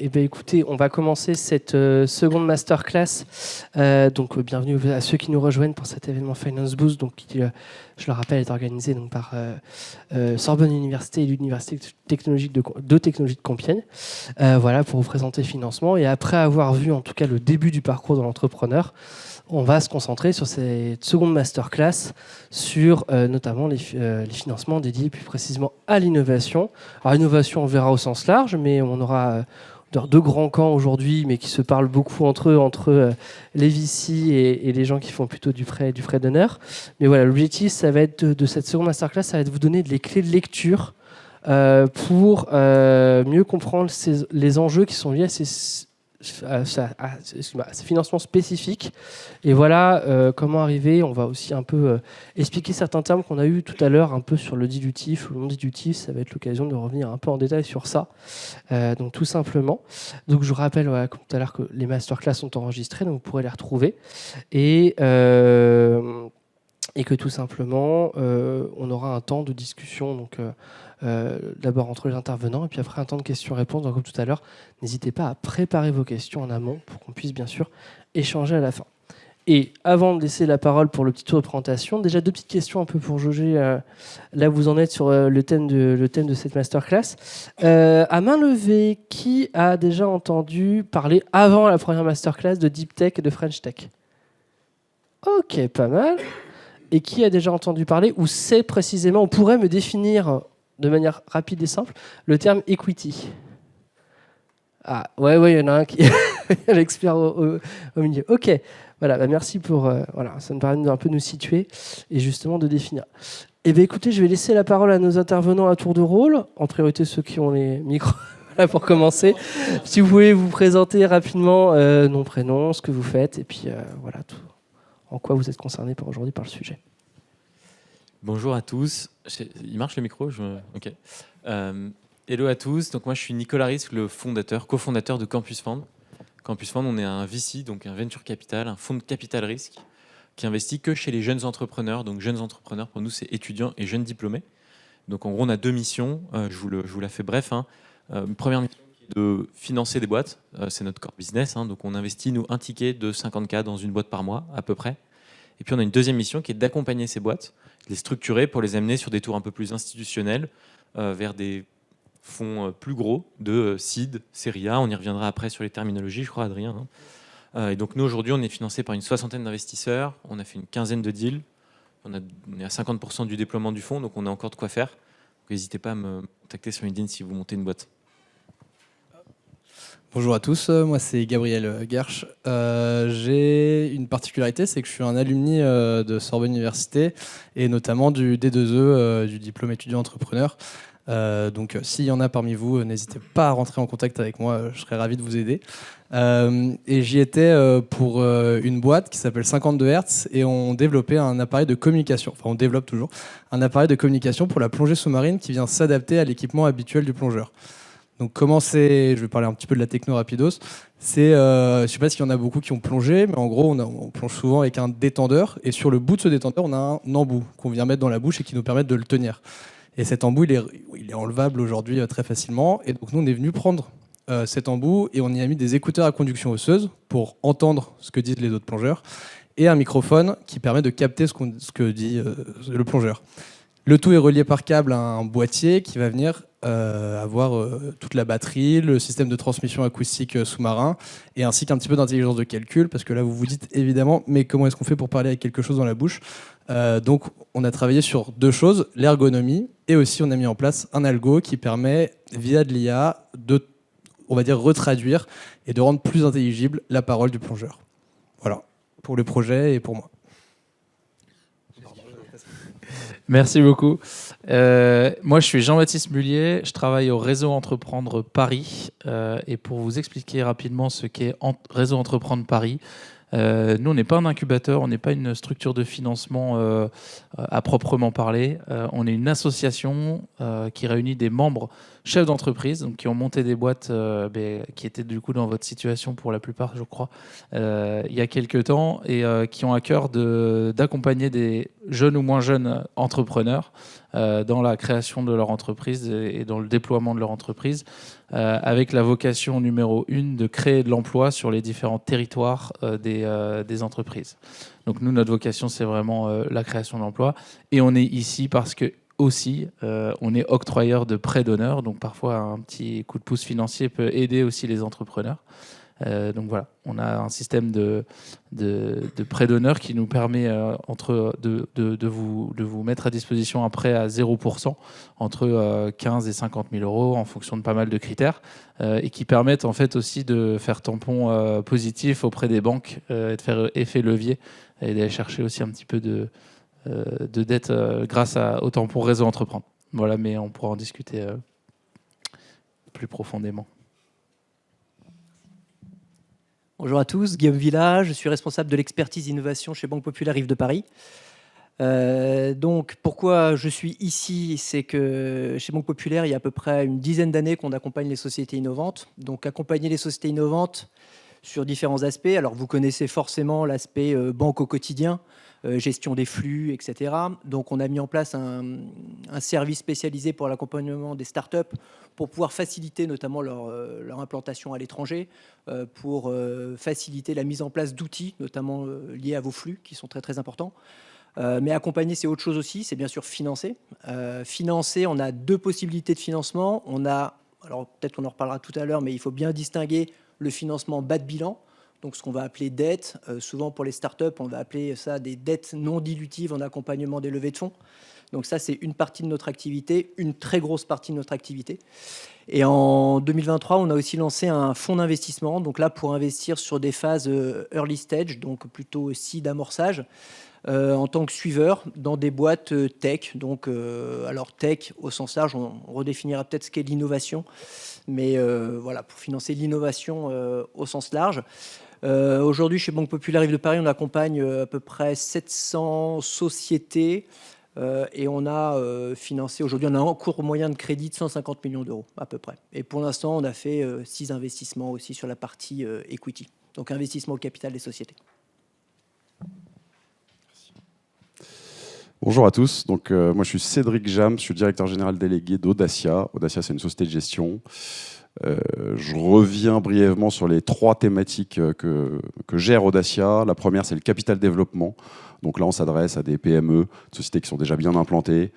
Eh bien, écoutez, on va commencer cette seconde masterclass. Donc, bienvenue à ceux qui nous rejoignent pour cet événement Finance Boost, donc, qui, je le rappelle, est organisé donc, par Sorbonne Université et l'Université technologique de technologie de Compiègne. Voilà, pour vous présenter le financement. Et après avoir vu, en tout cas, le début du parcours de l'entrepreneur, on va se concentrer sur cette seconde masterclass sur notamment les financements dédiés plus précisément à l'innovation. Alors, l'innovation, on verra au sens large, mais on aura deux grands camps aujourd'hui, mais qui se parlent beaucoup entre eux, les VC et les gens qui font plutôt du prêt d'honneur. Mais voilà, l'objectif, ça va être de cette seconde masterclass, ça va être de vous donner les clés de lecture pour mieux comprendre les enjeux qui sont liés à ces financements spécifiques. Et voilà comment arriver. On va aussi un peu expliquer certains termes qu'on a eu tout à l'heure, un peu sur le dilutif ou le non dilutif. Ça va être l'occasion de revenir un peu en détail sur ça. Donc tout simplement. Donc je vous rappelle, voilà, comme tout à l'heure, que les masterclass sont enregistrées, donc vous pourrez les retrouver. Et que tout simplement, on aura un temps de discussion, donc d'abord entre les intervenants, et puis après un temps de questions-réponses. Donc comme tout à l'heure, n'hésitez pas à préparer vos questions en amont pour qu'on puisse bien sûr échanger à la fin. Et avant de laisser la parole pour le petit tour de présentation, déjà deux petites questions un peu pour jauger là où vous en êtes sur le thème de cette masterclass. À main levée, qui a déjà entendu parler avant la première masterclass de Deep Tech et de French Tech? Ok, pas mal. Et qui a déjà entendu parler, ou sait précisément, on pourrait me définir de manière rapide et simple, le terme equity? Ah, ouais, il y en a un qui est l'expert au milieu. Ok, voilà, merci pour... voilà, ça me permet d'un peu nous situer et justement de définir. Eh bien, écoutez, je vais laisser la parole à nos intervenants à tour de rôle, en priorité ceux qui ont les micros, là pour commencer. Si vous pouvez vous présenter rapidement, nom, prénom, ce que vous faites, et puis voilà, tout, en quoi vous êtes concerné aujourd'hui par le sujet. Bonjour à tous. Il marche le micro? Ok. Hello à tous. Donc moi je suis Nicolas Risque, le cofondateur de Campus Fund. Campus Fund, on est un VC, donc un venture capital, un fonds de capital risque qui investit que chez les jeunes entrepreneurs. Donc jeunes entrepreneurs, pour nous, c'est étudiants et jeunes diplômés. Donc en gros, on a deux missions. Je vous la fais bref. Une première mission qui est de financer des boîtes. C'est notre core business. Donc on investit, nous, un ticket de 50K dans une boîte par mois, à peu près. Et puis on a une deuxième mission qui est d'accompagner ces boîtes, de les structurer pour les amener sur des tours un peu plus institutionnels, vers des fonds plus gros de seed, série A. On y reviendra après sur les terminologies, je crois, Adrien. Et donc nous, aujourd'hui, on est financé par une 60aine d'investisseurs. On a fait une 15aine de deals. On est à 50% du déploiement du fonds, donc on a encore de quoi faire. Donc n'hésitez pas à me contacter sur LinkedIn si vous montez une boîte. Bonjour à tous, moi c'est Gabriel Gersh. J'ai une particularité, c'est que je suis un alumni de Sorbonne Université et notamment du D2E, du diplôme étudiant entrepreneur. Donc s'il y en a parmi vous, n'hésitez pas à rentrer en contact avec moi, je serais ravi de vous aider. Et j'y étais pour une boîte qui s'appelle 52 Hertz et on développait un appareil de communication, enfin on développe toujours, un appareil de communication pour la plongée sous-marine qui vient s'adapter à l'équipement habituel du plongeur. Donc comment c'est, je vais parler un petit peu de la techno rapidos, c'est, je ne sais pas s'il y en a beaucoup qui ont plongé, mais en gros on plonge souvent avec un détendeur et sur le bout de ce détendeur on a un embout qu'on vient mettre dans la bouche et qui nous permet de le tenir. Et cet embout il est enlevable aujourd'hui très facilement et donc nous on est venu prendre cet embout et on y a mis des écouteurs à conduction osseuse pour entendre ce que disent les autres plongeurs et un microphone qui permet de capter ce que dit le plongeur. Le tout est relié par câble à un boîtier qui va venir avoir toute la batterie, le système de transmission acoustique sous-marin et ainsi qu'un petit peu d'intelligence de calcul parce que là vous vous dites évidemment mais comment est-ce qu'on fait pour parler avec quelque chose dans la bouche? Donc on a travaillé sur deux choses, l'ergonomie et aussi on a mis en place un algo qui permet via de l'IA de, on va dire, retraduire et de rendre plus intelligible la parole du plongeur. Voilà, pour le projet et pour moi. Merci beaucoup. Moi, je suis Jean-Baptiste Mullier. Je travaille au Réseau Entreprendre Paris. Et pour vous expliquer rapidement ce qu'est Réseau Entreprendre Paris, nous, on n'est pas un incubateur, on n'est pas une structure de financement à proprement parler. On est une association qui réunit des membres chefs d'entreprise, donc qui ont monté des boîtes qui étaient du coup dans votre situation pour la plupart, je crois, il y a quelques temps, et qui ont à cœur d'accompagner des jeunes ou moins jeunes entrepreneurs dans la création de leur entreprise et dans le déploiement de leur entreprise. avec la vocation numéro 1 de créer de l'emploi sur les différents territoires des entreprises. Donc nous, notre vocation, c'est vraiment la création d'emplois. Et on est ici parce que aussi, on est octroyeur de prêts d'honneur. Donc parfois, un petit coup de pouce financier peut aider aussi les entrepreneurs. Donc voilà, on a un système de prêt d'honneur qui nous permet de vous mettre à disposition un prêt à 0% entre 15 et 50 000 euros en fonction de pas mal de critères et qui permettent en fait aussi de faire tampon positif auprès des banques et de faire effet levier et d'aller chercher aussi un petit peu de dette grâce au tampon Réseau Entreprendre. Voilà, mais on pourra en discuter plus profondément. Bonjour à tous, Guillaume Villa, je suis responsable de l'expertise innovation chez Banque Populaire Rive de Paris. Donc pourquoi je suis ici, c'est que chez Banque Populaire, il y a à peu près une dizaine d'années qu'on accompagne les sociétés innovantes. Donc accompagner les sociétés innovantes sur différents aspects. Alors vous connaissez forcément l'aspect banque au quotidien, gestion des flux, etc. Donc on a mis en place un service spécialisé pour l'accompagnement des startups pour pouvoir faciliter notamment leur implantation à l'étranger, pour faciliter la mise en place d'outils, notamment liés à vos flux, qui sont très très importants. Mais accompagner, c'est autre chose aussi, c'est bien sûr financer. Financer, on a deux possibilités de financement. On a, alors peut-être qu'on en reparlera tout à l'heure, mais il faut bien distinguer le financement bas de bilan, donc ce qu'on va appeler dette. Souvent pour les startups, on va appeler ça des dettes non dilutives en accompagnement des levées de fonds. Donc ça, c'est une partie de notre activité, une très grosse partie de notre activité. Et en 2023, on a aussi lancé un fonds d'investissement, donc là pour investir sur des phases early stage, donc plutôt seed amorçage, en tant que suiveur dans des boîtes tech. Donc, alors tech au sens large, on redéfinira peut-être ce qu'est l'innovation, mais voilà, pour financer l'innovation au sens large. Aujourd'hui, chez Banque Populaire Rive de Paris, on accompagne à peu près 700 sociétés et on a financé, aujourd'hui, on a un cours moyen de crédit de 150 millions d'euros à peu près. Et pour l'instant, on a fait 6 investissements aussi sur la partie equity, donc investissement au capital des sociétés. Bonjour à tous, donc, moi je suis Cédric Jam, je suis directeur général délégué d'Audacia. Audacia, c'est une société de gestion. Je reviens brièvement sur les 3 thématiques que gère Audacia. La première, c'est le capital développement. Donc là, on s'adresse à des PME, sociétés qui sont déjà bien implantées,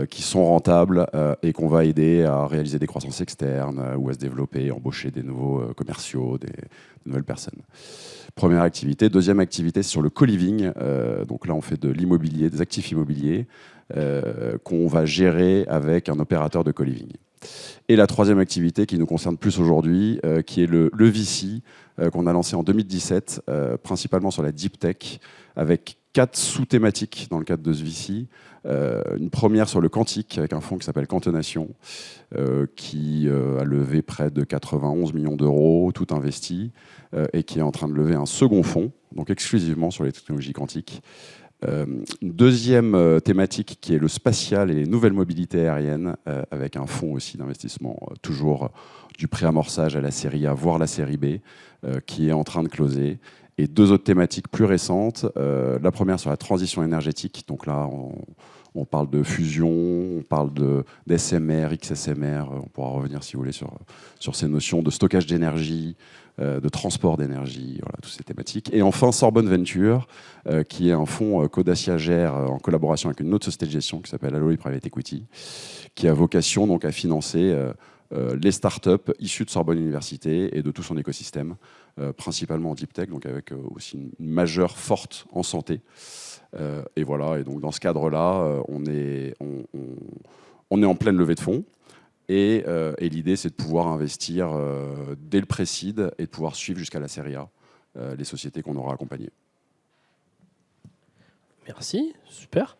qui sont rentables et qu'on va aider à réaliser des croissances externes ou à se développer, embaucher des nouveaux commerciaux, des nouvelles personnes. Première activité. Deuxième activité, c'est sur le co-living. Donc là, on fait de l'immobilier, des actifs immobiliers qu'on va gérer avec un opérateur de co-living. Et la troisième activité qui nous concerne plus aujourd'hui, qui est le VC, qu'on a lancé en 2017, principalement sur la deep tech, avec 4 sous-thématiques dans le cadre de ce VC. Une première sur le quantique, avec un fonds qui s'appelle Quantonation, qui a levé près de 91 millions d'euros, tout investi, et qui est en train de lever un second fonds, donc exclusivement sur les technologies quantiques. Une deuxième thématique qui est le spatial et les nouvelles mobilités aériennes, avec un fonds aussi d'investissement, toujours du pré-amorçage à la série A, voire la série B, qui est en train de closer. Et 2 autres thématiques plus récentes. La première sur la transition énergétique. Donc là, on parle de fusion, on parle d'SMR, XSMR. On pourra revenir, si vous voulez, sur ces notions de stockage d'énergie, de transport d'énergie, voilà, toutes ces thématiques. Et enfin, Sorbonne Venture, qui est un fonds qu'Audacia gère en collaboration avec une autre société de gestion qui s'appelle Alloy Private Equity, qui a vocation donc à financer les startups issues de Sorbonne Université et de tout son écosystème, principalement en deep tech, donc avec aussi une majeure forte en santé. Et voilà, et donc dans ce cadre-là, on est en pleine levée de fonds. Et l'idée, c'est de pouvoir investir dès le pré-seed et de pouvoir suivre jusqu'à la série A les sociétés qu'on aura accompagnées. Merci, super.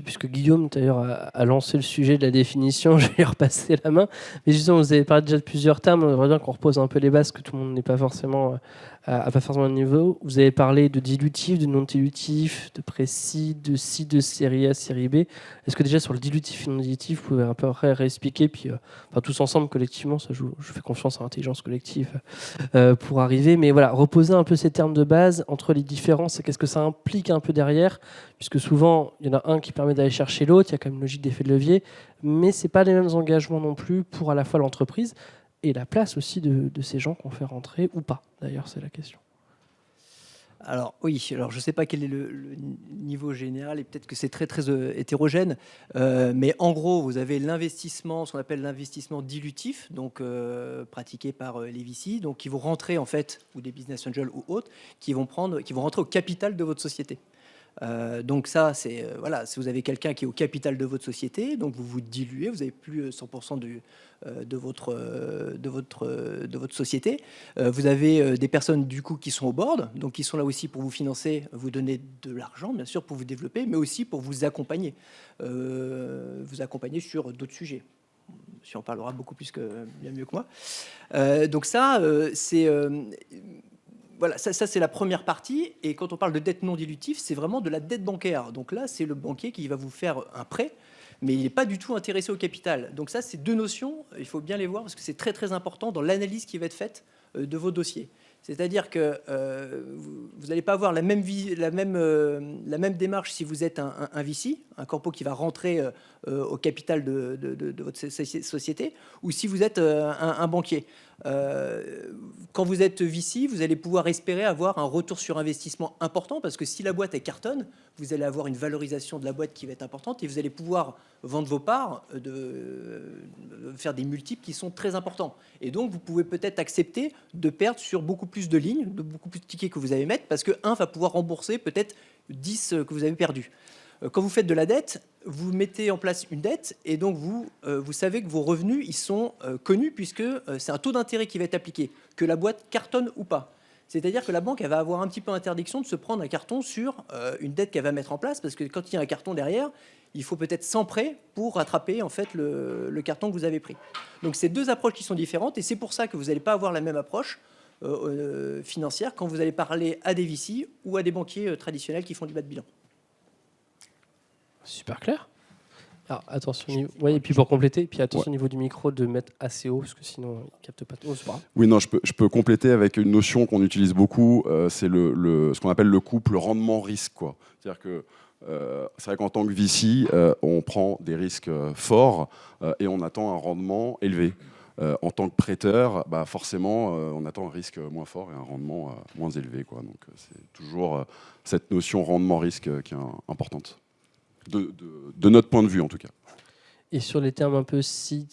Puisque Guillaume d'ailleurs a lancé le sujet de la définition, je vais lui repasser la main. Mais justement, vous avez parlé déjà de plusieurs termes, on aimerait bien qu'on repose un peu les bases, que tout le monde n'est pas forcément à pas forcément de niveau. Vous avez parlé de dilutif, de non dilutif, de précis, de seed, de série A, série B. Est-ce que déjà sur le dilutif et non dilutif, vous pouvez un peu réexpliquer, puis tous ensemble collectivement, ça je fais confiance à l'intelligence collective pour arriver. Mais voilà, reposer un peu ces termes de base entre les différences et qu'est-ce que ça implique un peu derrière, puisque souvent il y en a un qui permet d'aller chercher l'autre, il y a quand même une logique d'effet de levier, mais c'est pas les mêmes engagements non plus pour à la fois l'entreprise et la place aussi de ces gens qu'on fait rentrer ou pas, d'ailleurs, c'est la question. Alors oui, alors je ne sais pas quel est le niveau général et peut-être que c'est très très hétérogène, mais en gros vous avez l'investissement, ce qu'on appelle l'investissement dilutif, donc pratiqué par les VC, donc qui vont rentrer en fait, ou des business angels ou autres, qui vont rentrer au capital de votre société. Donc ça, c'est voilà, si vous avez quelqu'un qui est au capital de votre société, donc vous vous diluez, vous n'avez plus 100% de votre société. Vous avez des personnes du coup qui sont au board, donc qui sont là aussi pour vous financer, vous donner de l'argent bien sûr pour vous développer, mais aussi pour vous accompagner sur d'autres sujets. Si on parlera beaucoup plus que bien mieux que moi. Donc ça, c'est voilà, ça c'est la première partie. Et quand on parle de dette non dilutive, c'est vraiment de la dette bancaire. Donc là, c'est le banquier qui va vous faire un prêt, mais il n'est pas du tout intéressé au capital. Donc ça, c'est deux notions, il faut bien les voir parce que c'est très très important dans l'analyse qui va être faite de vos dossiers. C'est-à-dire que vous n'allez pas avoir la même démarche si vous êtes un VC, un corpo qui va rentrer au capital de votre société, ou si vous êtes un banquier. Quand vous êtes VC, vous allez pouvoir espérer avoir un retour sur investissement important parce que si la boîte est cartonne, vous allez avoir une valorisation de la boîte qui va être importante et vous allez pouvoir vendre vos parts, faire des multiples qui sont très importants. Et donc, vous pouvez peut-être accepter de perdre sur beaucoup plus de lignes, de beaucoup plus de tickets que vous allez mettre parce que un va pouvoir rembourser peut-être 10 que vous avez perdu. Quand vous faites de la dette, vous mettez en place une dette et donc vous savez que vos revenus ils sont connus puisque c'est un taux d'intérêt qui va être appliqué, que la boîte cartonne ou pas. C'est-à-dire que la banque elle va avoir un petit peu interdiction de se prendre un carton sur une dette qu'elle va mettre en place parce que quand il y a un carton derrière, il faut peut-être 100 prêts pour rattraper en fait le carton que vous avez pris. Donc c'est deux approches qui sont différentes et c'est pour ça que vous n'allez pas avoir la même approche financière quand vous allez parler à des VC ou à des banquiers traditionnels qui font du bas de bilan. Super clair. Alors, attention, ouais, et puis pour compléter, puis attention au niveau du micro de mettre assez haut, parce que sinon, il ne capte pas tout. Oui, non, je peux compléter avec une notion qu'on utilise beaucoup, c'est ce qu'on appelle le couple rendement-risque, quoi. C'est-à-dire que c'est vrai qu'en tant que VC, on prend des risques forts et on attend un rendement élevé. En tant que prêteur, forcément, on attend un risque moins fort et un rendement moins élevé, quoi. Donc, c'est toujours cette notion rendement-risque qui est importante. De notre point de vue en tout cas. Et sur les termes un peu seed,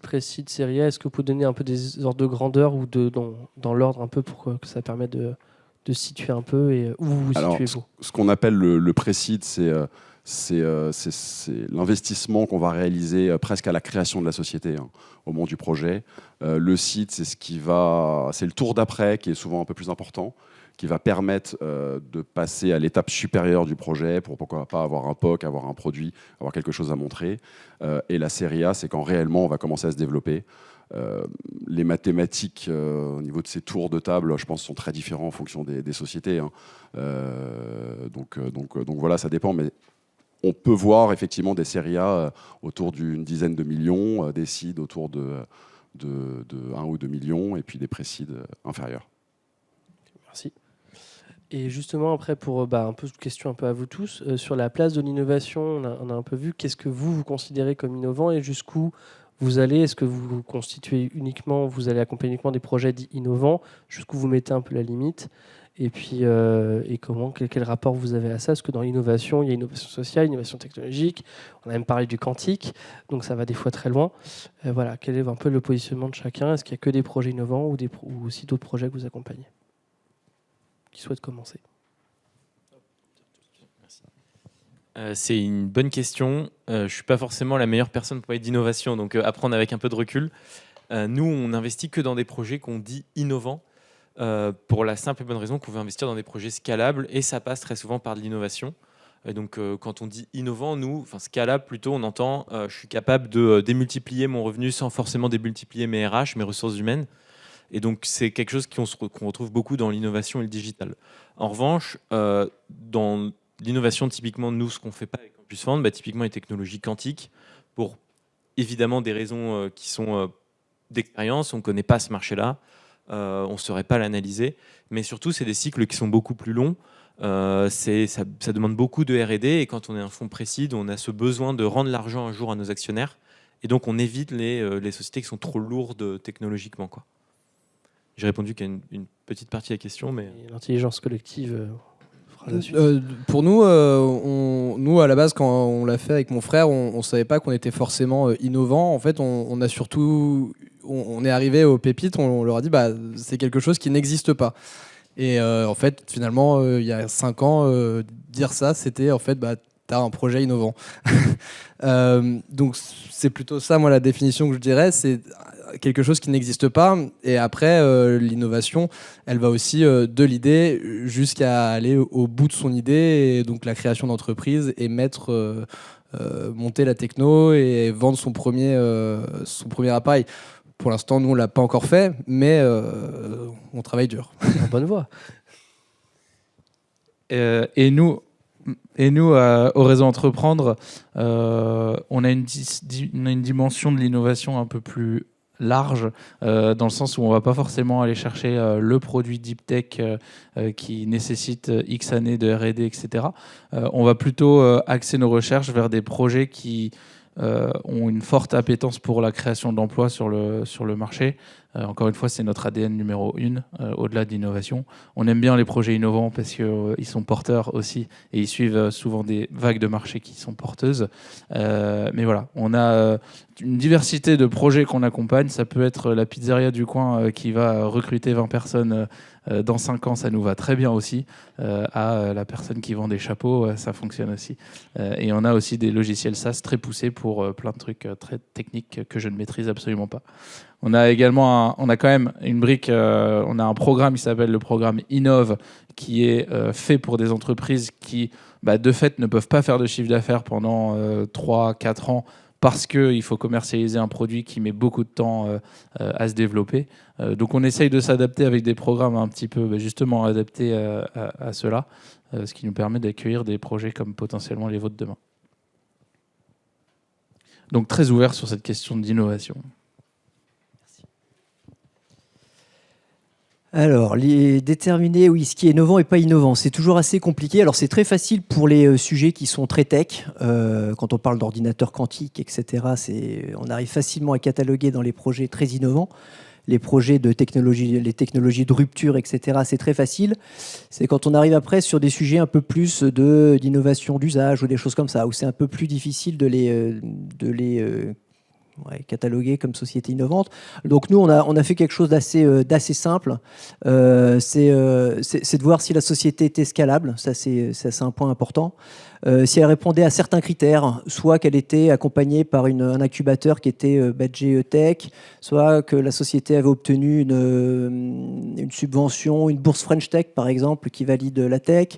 pré-seed, série A, est-ce que vous pouvez donner un peu des ordres de grandeur ou dans l'ordre un peu pour que ça permette de situer un peu et où vous vous situez vous? Ce qu'on appelle le pré-seed, c'est l'investissement qu'on va réaliser presque à la création de la société, hein, au moment du projet. Le seed, c'est le tour d'après qui est souvent un peu plus important, qui va permettre de passer à l'étape supérieure du projet pour pourquoi pas avoir un POC, avoir un produit, avoir quelque chose à montrer. Et la série A, c'est quand réellement on va commencer à se développer. Les mathématiques au niveau de ces tours de table, je pense, sont très différents en fonction des sociétés, hein. Donc voilà, ça dépend. Mais on peut voir effectivement des séries A autour d'une dizaine de millions, des seeds autour de 1 ou 2 millions, et puis des pré-seeds inférieurs. Merci. Et justement, après, pour un peu de questions un peu à vous tous, sur la place de l'innovation, on a un peu vu, qu'est-ce que vous considérez comme innovant et jusqu'où vous allez? Est-ce que vous constituez uniquement, vous allez accompagner uniquement des projets dits innovants? Jusqu'où vous mettez un peu la limite? Et puis, quel rapport vous avez à ça? Parce que dans l'innovation, il y a innovation sociale, innovation technologique, on a même parlé du quantique, donc ça va des fois très loin. Voilà, quel est un peu le positionnement de chacun? Est-ce qu'il n'y a que des projets innovants ou aussi d'autres projets que vous accompagnez? Qui souhaite commencer? C'est une bonne question. Je ne suis pas forcément la meilleure personne pour parler d'innovation, donc apprendre avec un peu de recul. Nous, on n'investit que dans des projets qu'on dit innovants, pour la simple et bonne raison qu'on veut investir dans des projets scalables, et ça passe très souvent par de l'innovation. Et donc, quand on dit innovant, nous, scalable plutôt, on entend je suis capable de démultiplier mon revenu sans forcément démultiplier mes RH, mes ressources humaines. Et donc, c'est quelque chose qu'on retrouve beaucoup dans l'innovation et le digital. En revanche, dans l'innovation, typiquement, nous, ce qu'on fait pas avec Campus Fund, typiquement les technologies quantiques, pour évidemment des raisons qui sont d'expérience, on ne connaît pas ce marché-là, on ne saurait pas l'analyser, mais surtout, c'est des cycles qui sont beaucoup plus longs. Ça demande beaucoup de R&D, et quand on est un fonds précis, on a ce besoin de rendre l'argent un jour à nos actionnaires, et donc on évite les sociétés qui sont trop lourdes technologiquement, quoi. J'ai répondu qu'à une petite partie de la question, mais... Et l'intelligence collective fera la suite. Pour nous, nous, à la base, quand on l'a fait avec mon frère, on ne savait pas qu'on était forcément innovant. En fait, on a surtout... On est arrivé aux pépites, on leur a dit c'est quelque chose qui n'existe pas. Et en fait, finalement, il y a 5 ans, dire ça, c'était en fait, t'as un projet innovant. Donc, c'est plutôt ça, moi, la définition que je dirais, c'est quelque chose qui n'existe pas. Et après, l'innovation, elle va aussi de l'idée jusqu'à aller au bout de son idée, et donc la création d'entreprise et monter la techno et vendre son premier appareil. Pour l'instant, nous, on ne l'a pas encore fait, mais on travaille dur. En bonne voie. Et nous, au réseau Entreprendre, on a une dimension de l'innovation un peu plus large, dans le sens où on ne va pas forcément aller chercher le produit deep tech qui nécessite X années de R&D, etc. On va plutôt axer nos recherches vers des projets qui ont une forte appétence pour la création d'emplois sur le marché. Encore une fois, c'est notre ADN numéro 1, au-delà de l'innovation. On aime bien les projets innovants parce qu'ils sont porteurs aussi, et ils suivent souvent des vagues de marché qui sont porteuses. Mais voilà, on a une diversité de projets qu'on accompagne. Ça peut être la pizzeria du coin qui va recruter 20 personnes dans 5 ans, ça nous va très bien aussi. À la personne qui vend des chapeaux, ça fonctionne aussi. Et on a aussi des logiciels SaaS très poussés pour plein de trucs très techniques que je ne maîtrise absolument pas. On a également on a quand même une brique, on a un programme qui s'appelle le programme Innov, qui est fait pour des entreprises qui, de fait, ne peuvent pas faire de chiffre d'affaires pendant 3-4 ans, parce qu'il faut commercialiser un produit qui met beaucoup de temps à se développer. Donc on essaye de s'adapter avec des programmes un petit peu justement adaptés à cela, ce qui nous permet d'accueillir des projets comme potentiellement les vôtres demain. Donc très ouvert sur cette question d'innovation. Alors, déterminer ce qui est innovant et pas innovant, c'est toujours assez compliqué. Alors, c'est très facile pour les sujets qui sont très tech. Quand on parle d'ordinateurs quantiques, etc., on arrive facilement à cataloguer dans les projets très innovants. Les projets de technologie, les technologies de rupture, etc., c'est très facile. C'est quand on arrive après sur des sujets un peu plus d'innovation d'usage ou des choses comme ça, où c'est un peu plus difficile de les catalogué comme société innovante. Donc nous, on a fait quelque chose d'assez simple. C'est de voir si la société était scalable. Ça, c'est un point important. Si elle répondait à certains critères, soit qu'elle était accompagnée par un incubateur qui était badgé tech, soit que la société avait obtenu une subvention, une bourse French Tech, par exemple, qui valide la tech.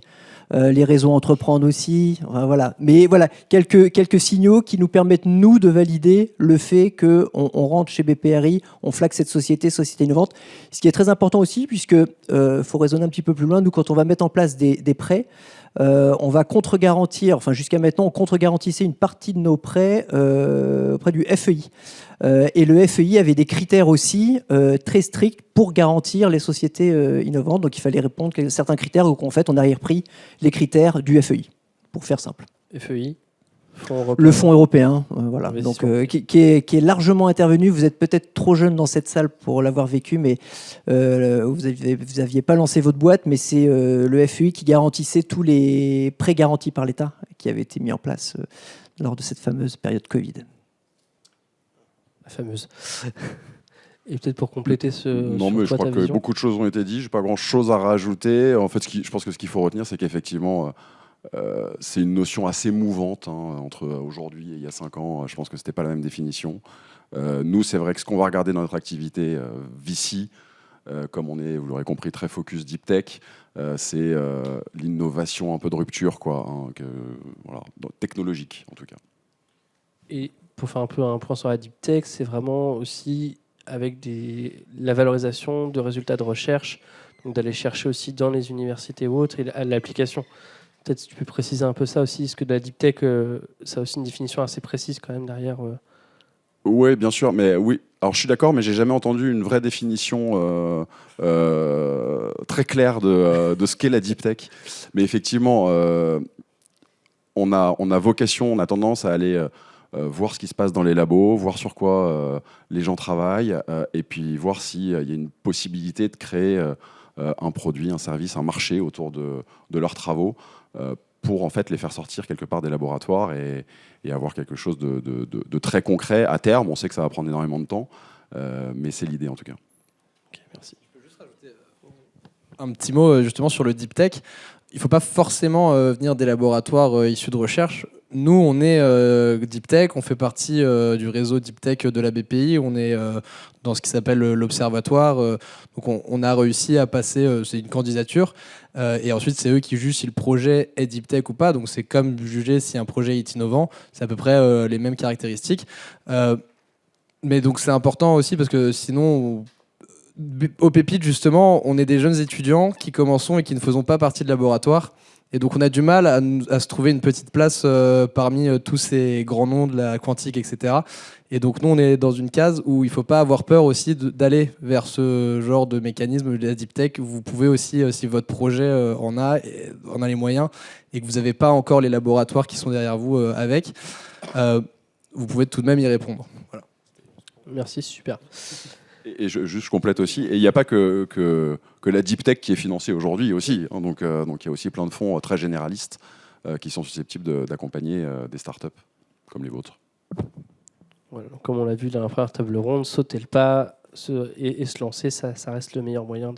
Les réseaux Entreprendre aussi, voilà. Mais voilà, quelques signaux qui nous permettent, nous, de valider le fait qu'on rentre chez BPRI, on flague cette société innovante. Ce qui est très important aussi, puisque faut raisonner un petit peu plus loin, nous, quand on va mettre en place des prêts, on va contre-garantir, enfin jusqu'à maintenant, on contre-garantissait une partie de nos prêts auprès du FEI. Et le FEI avait des critères aussi très stricts pour garantir les sociétés innovantes. Donc il fallait répondre à certains critères. Donc en fait, on a repris les critères du FEI, pour faire simple. FEI, le Fonds européen, voilà. Donc, qui est largement intervenu. Vous êtes peut-être trop jeune dans cette salle pour l'avoir vécu, mais vous n'aviez pas lancé votre boîte, mais c'est le FEI qui garantissait tous les prêts garantis par l'État qui avaient été mis en place lors de cette fameuse période Covid. La fameuse. Et peut-être pour compléter Non, mais je crois que beaucoup de choses ont été dites. Je n'ai pas grand-chose à rajouter. En fait, je pense que ce qu'il faut retenir, c'est qu'effectivement, c'est une notion assez mouvante entre aujourd'hui et il y a 5 ans. Je pense que ce n'était pas la même définition. Nous, c'est vrai que ce qu'on va regarder dans notre activité VC, comme on est, vous l'aurez compris, très focus deep tech, c'est l'innovation un peu de rupture, voilà, technologique en tout cas. Et pour faire un peu un point sur la deep tech, c'est vraiment aussi avec la valorisation de résultats de recherche, donc d'aller chercher aussi dans les universités ou autres, et l'application. Peut-être si tu peux préciser un peu ça aussi, parce que de la deep tech, ça a aussi une définition assez précise quand même derrière. Oui, bien sûr, mais oui. Alors je suis d'accord, mais j'ai jamais entendu une vraie définition très claire de ce qu'est la deep tech. Mais effectivement, on a vocation, on a tendance à aller voir ce qui se passe dans les labos, voir sur quoi les gens travaillent, et puis voir s'il y a une possibilité de créer un produit, un service, un marché autour de leurs travaux, pour en fait les faire sortir quelque part des laboratoires et avoir quelque chose de très concret à terme. On sait que ça va prendre énormément de temps, mais c'est l'idée en tout cas. Ok, merci. Je peux juste rajouter un petit mot justement sur le deep tech. Il ne faut pas forcément venir des laboratoires issus de recherche. Nous, on est Deep Tech, on fait partie du réseau Deep Tech de la BPI, on est dans ce qui s'appelle l'Observatoire. Donc on a réussi à passer, c'est une candidature, et ensuite c'est eux qui jugent si le projet est Deep Tech ou pas. Donc c'est comme juger si un projet est innovant, c'est à peu près les mêmes caractéristiques. Mais donc c'est important aussi parce que sinon... Au Pépite, justement, on est des jeunes étudiants qui commençons et qui ne faisons pas partie de laboratoire. Et donc, on a du mal à se trouver une petite place parmi tous ces grands noms de la quantique, etc. Et donc, nous, on est dans une case où il ne faut pas avoir peur aussi d'aller vers ce genre de mécanisme de la deep tech. Vous pouvez aussi, si votre projet en a les moyens, et que vous n'avez pas encore les laboratoires qui sont derrière vous avec, vous pouvez tout de même y répondre. Voilà. Merci, super. Et je complète aussi, et il n'y a pas que la deep tech qui est financée aujourd'hui aussi, hein, donc il y a aussi plein de fonds très généralistes qui sont susceptibles d'accompagner des startups comme les vôtres. Voilà, donc comme on l'a vu dans la première table ronde, sauter le pas et se lancer, ça reste le meilleur moyen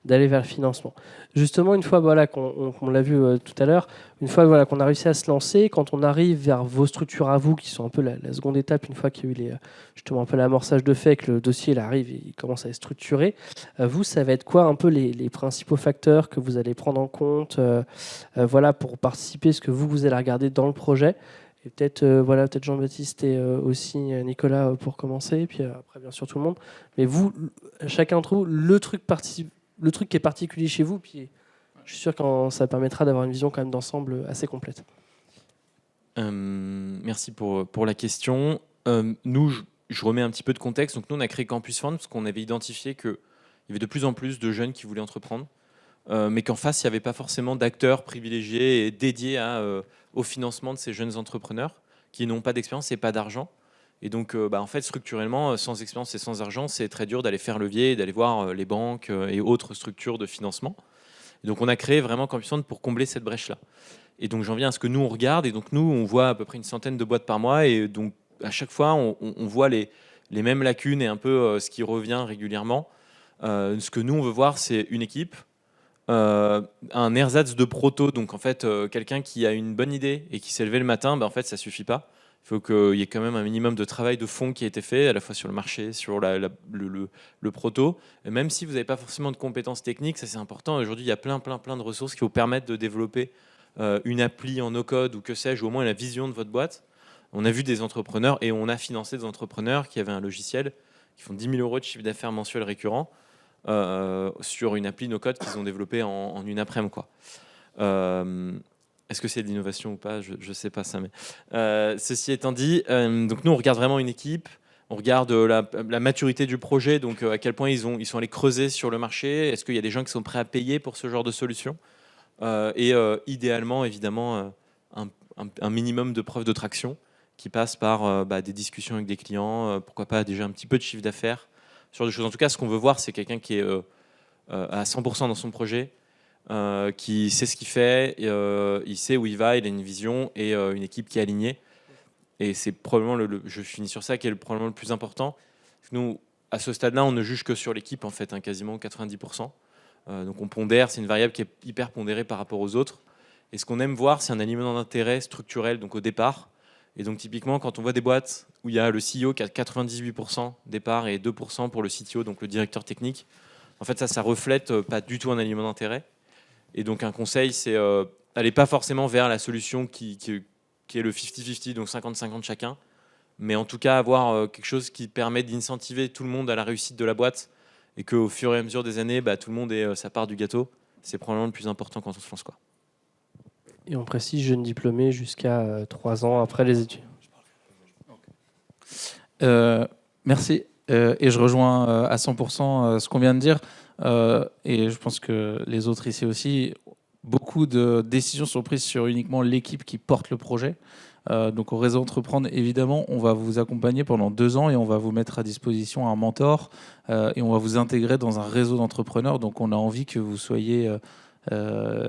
d'aller vers le financement. Justement, une fois qu'on l'a vu tout à l'heure, une fois qu'on a réussi à se lancer, quand on arrive vers vos structures à vous, qui sont un peu la seconde étape, une fois qu'il y a eu justement un peu l'amorçage de fait, que le dossier il arrive et il commence à être structuré, vous, ça va être quoi un peu les principaux facteurs que vous allez prendre en compte pour participer, ce que vous allez regarder dans le projet? Et peut-être Jean-Baptiste et aussi Nicolas pour commencer, et puis après bien sûr tout le monde. Mais vous, chacun d'entre vous, le truc qui est particulier chez vous, puis je suis sûr que ça permettra d'avoir une vision quand même d'ensemble assez complète. Merci pour la question. Nous, je remets un petit peu de contexte. Donc nous, on a créé Campus Fund parce qu'on avait identifié qu'il y avait de plus en plus de jeunes qui voulaient entreprendre, mais qu'en face, il n'y avait pas forcément d'acteurs privilégiés et dédiés au financement de ces jeunes entrepreneurs qui n'ont pas d'expérience et pas d'argent. Et donc, en fait, structurellement, sans expérience et sans argent, c'est très dur d'aller faire levier, d'aller voir les banques et autres structures de financement. Et donc, on a créé vraiment Campus Fund pour combler cette brèche-là. Et donc, j'en viens à ce que nous, on regarde. Et donc, nous, on voit à peu près une centaine de boîtes par mois. Et donc, à chaque fois, on voit les mêmes lacunes et un peu ce qui revient régulièrement. Ce que nous, on veut voir, c'est une équipe, un ersatz de proto, donc en fait quelqu'un qui a une bonne idée et qui s'est levé le matin, en fait ça suffit pas. Il faut qu'il y ait quand même un minimum de travail de fond qui a été fait, à la fois sur le marché, sur le proto. Et même si vous n'avez pas forcément de compétences techniques, ça c'est important. Aujourd'hui, il y a plein de ressources qui vous permettent de développer une appli en no-code ou que sais-je, ou au moins la vision de votre boîte. On a vu des entrepreneurs et on a financé des entrepreneurs qui avaient un logiciel qui font 10 000 € de chiffre d'affaires mensuel récurrent. Sur une appli no-code qu'ils ont développée en une après-midi, quoi. Est-ce que c'est de l'innovation ou pas? Je ne sais pas ça. Mais ceci étant dit, donc nous on regarde vraiment une équipe, on regarde la maturité du projet, donc à quel point ils sont allés creuser sur le marché. Est-ce qu'il y a des gens qui sont prêts à payer pour ce genre de solution? Et idéalement, évidemment, un minimum de preuves de traction qui passe par des discussions avec des clients, pourquoi pas déjà un petit peu de chiffre d'affaires sur des choses. En tout cas, ce qu'on veut voir, c'est quelqu'un qui est à 100% dans son projet, qui sait ce qu'il fait, il sait où il va, il a une vision et une équipe qui est alignée. Et c'est probablement, je finis sur ça, qui est probablement le plus important. Nous, à ce stade-là, on ne juge que sur l'équipe, en fait, quasiment 90%. Donc on pondère, c'est une variable qui est hyper pondérée par rapport aux autres. Et ce qu'on aime voir, c'est un alignement d'intérêt structurel, donc au départ. Et donc typiquement, quand on voit des boîtes où il y a le CEO qui a 98% départ et 2% pour le CTO, donc le directeur technique, en fait ça reflète pas du tout un alignement d'intérêt. Et donc un conseil, c'est aller pas forcément vers la solution qui est le 50-50, donc 50-50 chacun, mais en tout cas avoir quelque chose qui permet d'incentiver tout le monde à la réussite de la boîte et qu'au fur et à mesure des années, tout le monde ait sa part du gâteau. C'est probablement le plus important quand on se lance, quoi. Et on précise jeune diplômé jusqu'à 3 ans après les études. Merci. Et je rejoins à 100% ce qu'on vient de dire. Et je pense que les autres ici aussi, beaucoup de décisions sont prises sur uniquement l'équipe qui porte le projet. Donc au réseau Entreprendre, évidemment, on va vous accompagner pendant 2 ans et on va vous mettre à disposition un mentor et on va vous intégrer dans un réseau d'entrepreneurs. Donc on a envie que vous soyez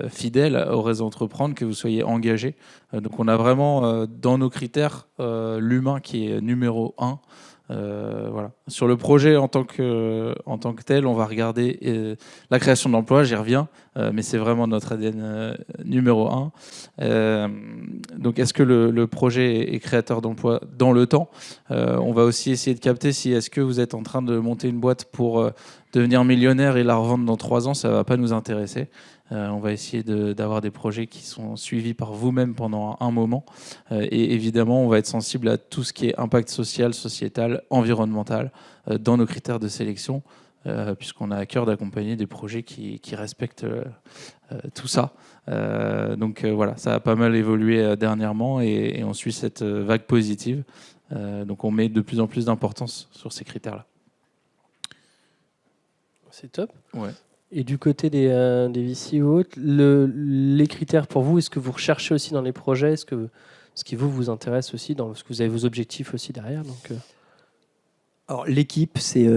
fidèle au réseau Entreprendre, que vous soyez engagé. Donc on a vraiment dans nos critères l'humain qui est numéro 1. Voilà. Sur le projet en tant que tel, on va regarder la création d'emplois, j'y reviens, mais c'est vraiment notre ADN numéro 1. Donc est-ce que le projet est créateur d'emplois dans le temps? On va aussi essayer de capter si est-ce que vous êtes en train de monter une boîte pour devenir millionnaire et la revendre dans 3 ans, ça ne va pas nous intéresser. On va essayer d'avoir des projets qui sont suivis par vous-même pendant un moment. Et évidemment, on va être sensible à tout ce qui est impact social, sociétal, environnemental dans nos critères de sélection, puisqu'on a à cœur d'accompagner des projets qui respectent tout ça. Donc voilà, ça a pas mal évolué dernièrement et on suit cette vague positive. Donc on met de plus en plus d'importance sur ces critères-là. C'est top. Ouais. Et du côté des VC ou autres, les critères pour vous, est-ce que vous recherchez aussi dans les projets, ce qui vous intéresse aussi, ce que vous avez vos objectifs aussi derrière donc, Alors, l'équipe, c'est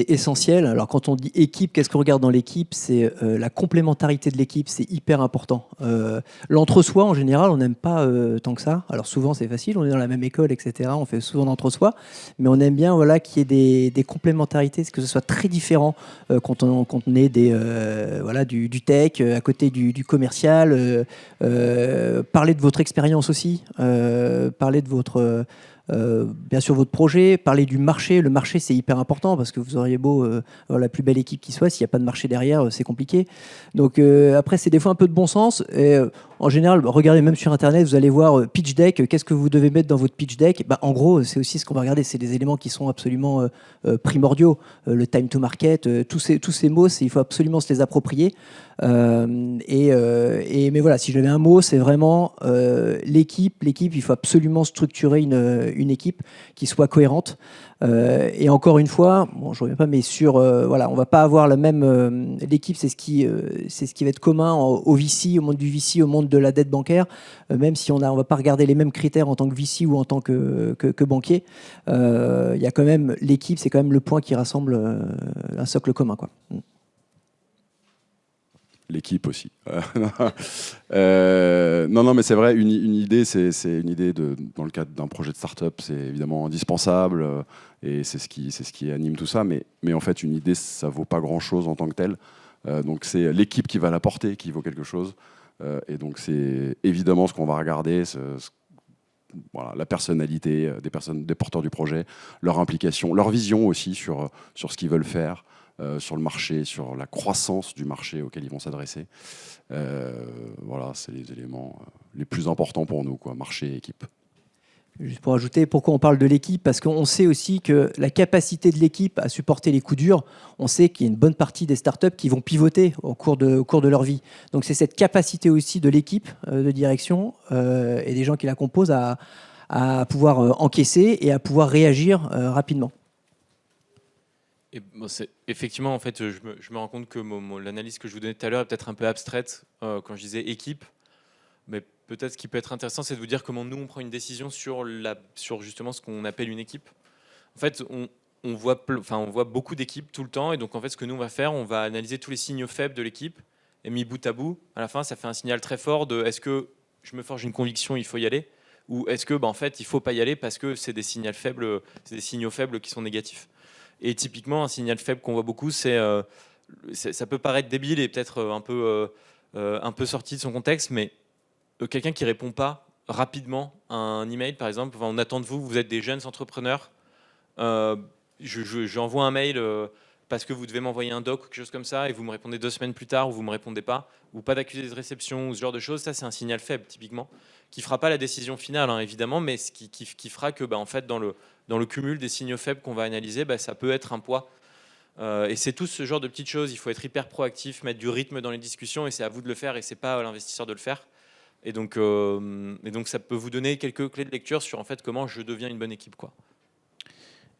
essentiel. Alors, quand on dit équipe, qu'est-ce qu'on regarde dans l'équipe? C'est la complémentarité de l'équipe, c'est hyper important. L'entre-soi, en général, on n'aime pas tant que ça. Alors, souvent, c'est facile, on est dans la même école, etc. On fait souvent d'entre-soi, mais on aime bien qu'il y ait des complémentarités, que ce soit très différent quand on est du tech, à côté du commercial. Parler de votre expérience aussi, parler de votre... bien sûr votre projet, parler du marché. Le marché, c'est hyper important parce que vous auriez beau avoir la plus belle équipe qui soit, s'il n'y a pas de marché derrière, c'est compliqué. Donc après, c'est des fois un peu de bon sens. Et, en général, regardez même sur Internet, vous allez voir pitch deck. Qu'est-ce que vous devez mettre dans votre pitch deck? En gros, c'est aussi ce qu'on va regarder. C'est des éléments qui sont absolument primordiaux. Le time to market, tous ces mots, il faut absolument se les approprier. Mais voilà, si j'avais un mot, c'est vraiment l'équipe. Il faut absolument structurer une équipe qui soit cohérente. Et encore une fois, je reviens pas, mais on va pas avoir la même. L'équipe, c'est ce qui va être commun au VC, au monde du VC, au monde de la dette bancaire. Même si on va pas regarder les mêmes critères en tant que VC ou en tant que banquier, il y a quand même l'équipe, c'est quand même le point qui rassemble un socle commun, quoi. L'équipe aussi. Non, mais c'est vrai, une idée, c'est une idée dans le cadre d'un projet de start-up, c'est évidemment indispensable et c'est ce qui anime tout ça. Mais en fait, une idée, ça vaut pas grand-chose en tant que telle. Donc c'est l'équipe qui va la porter qui vaut quelque chose. Et donc c'est évidemment ce qu'on va regarder. La personnalité des porteurs du projet, leur implication, leur vision aussi sur ce qu'ils veulent faire. Sur le marché, sur la croissance du marché auquel ils vont s'adresser. C'est les éléments les plus importants pour nous, marché et équipe. Juste pour ajouter, pourquoi on parle de l'équipe? Parce qu'on sait aussi que la capacité de l'équipe à supporter les coups durs, on sait qu'il y a une bonne partie des startups qui vont pivoter au cours de leur vie. Donc c'est cette capacité aussi de l'équipe de direction et des gens qui la composent à pouvoir encaisser et à pouvoir réagir rapidement. Et effectivement, en fait, je me rends compte que l'analyse que je vous donnais tout à l'heure est peut-être un peu abstraite quand je disais équipe. Mais peut-être ce qui peut être intéressant, c'est de vous dire comment nous, on prend une décision sur justement ce qu'on appelle une équipe. En fait, on voit beaucoup d'équipes tout le temps. Et donc, en fait, ce que nous, on va faire, on va analyser tous les signaux faibles de l'équipe. Et mis bout à bout, à la fin, ça fait un signal très fort de est-ce que je me forge une conviction, il faut y aller? Ou est-ce que, en fait, il ne faut pas y aller parce que c'est des signaux faibles qui sont négatifs. Et typiquement, un signal faible qu'on voit beaucoup, ça peut paraître débile et peut-être un peu sorti de son contexte, mais quelqu'un qui répond pas rapidement à un email, par exemple, on attend de vous êtes des jeunes entrepreneurs, j'envoie un mail parce que vous devez m'envoyer un doc ou quelque chose comme ça et vous me répondez 2 semaines plus tard ou vous me répondez pas, ou pas d'accusé de réception ou ce genre de choses, ça c'est un signal faible typiquement, qui fera pas la décision finale hein, évidemment, mais qui fera que en fait dans le cumul des signaux faibles qu'on va analyser, ça peut être un poids. Et c'est tout ce genre de petites choses, il faut être hyper proactif, mettre du rythme dans les discussions et c'est à vous de le faire et c'est pas à l'investisseur de le faire. Et donc ça peut vous donner quelques clés de lecture sur en fait comment je deviens une bonne équipe quoi.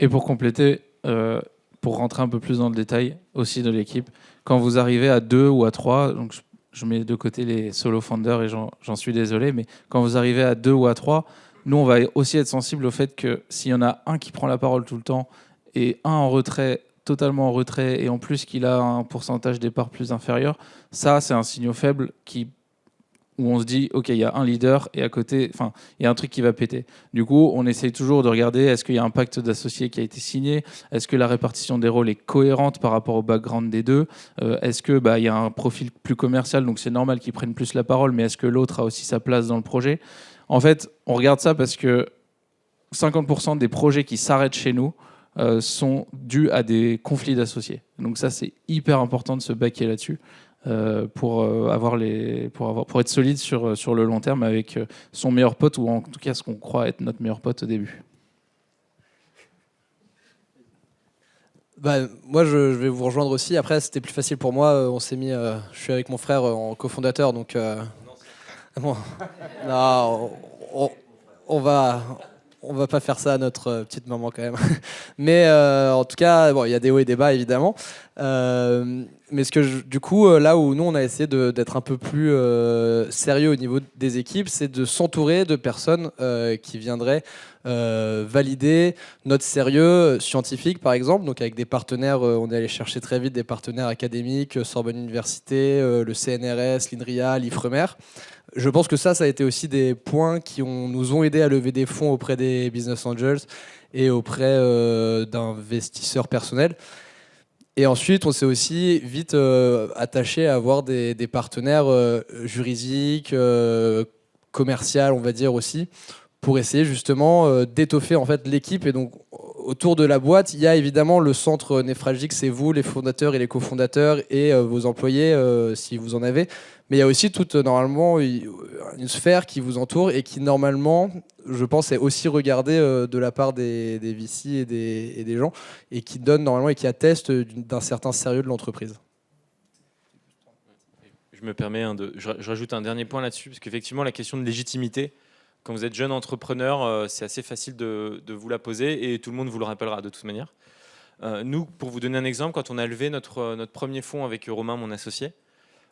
Et pour compléter, pour rentrer un peu plus dans le détail aussi de l'équipe, quand vous arrivez à 2 ou à 3, donc je mets de côté les solo founders et j'en suis désolé, mais quand vous arrivez à 2 ou à 3, nous on va aussi être sensible au fait que s'il y en a un qui prend la parole tout le temps et un en retrait, totalement en retrait, et en plus qu'il a un pourcentage départ plus inférieur, ça c'est un signal faible où on se dit ok, il y a un leader et à côté, enfin il y a un truc qui va péter. Du coup, on essaye toujours de regarder est-ce qu'il y a un pacte d'associés qui a été signé, est-ce que la répartition des rôles est cohérente par rapport au background des deux, est-ce que il y a un profil plus commercial, donc c'est normal qu'ils prennent plus la parole, mais est-ce que l'autre a aussi sa place dans le projet. En fait, on regarde ça parce que 50% des projets qui s'arrêtent chez nous sont dus à des conflits d'associés. Donc ça, c'est hyper important de se baquer là-dessus. Pour être solide sur le long terme avec son meilleur pote, ou en tout cas ce qu'on croit être notre meilleur pote au début. Moi, je vais vous rejoindre aussi. Après, c'était plus facile pour moi. On s'est mis. Je suis avec mon frère en cofondateur, donc. Bon, non, on va pas faire ça à notre petite maman quand même. Mais en tout cas, il y a des hauts et des bas évidemment. Mais du coup, là où nous on a essayé d'être un peu plus sérieux au niveau des équipes, c'est de s'entourer de personnes qui viendraient valider notre sérieux scientifique, par exemple. Donc avec des partenaires, on est allé chercher très vite des partenaires académiques, Sorbonne Université, le CNRS, l'INRIA, l'IFREMER. Je pense que ça a été aussi des points qui nous ont aidés à lever des fonds auprès des business angels et auprès d'investisseurs personnels. Et ensuite, on s'est aussi vite attaché à avoir des partenaires juridiques, commerciaux, on va dire aussi, pour essayer justement d'étoffer en fait l'équipe. Et donc, autour de la boîte, il y a évidemment le centre névralgique, c'est vous, les fondateurs et les cofondateurs, et vos employés, si vous en avez. Mais il y a aussi toute, normalement, une sphère qui vous entoure et qui, normalement, je pense, est aussi regardée de la part des VC et des gens, et qui donne, normalement, et qui atteste d'un certain sérieux de l'entreprise. Je me permets, je rajoute un dernier point là-dessus, parce qu'effectivement, la question de légitimité, quand vous êtes jeune entrepreneur, c'est assez facile de vous la poser, et tout le monde vous le rappellera de toute manière. Nous, pour vous donner un exemple, quand on a levé notre premier fonds avec Romain, mon associé,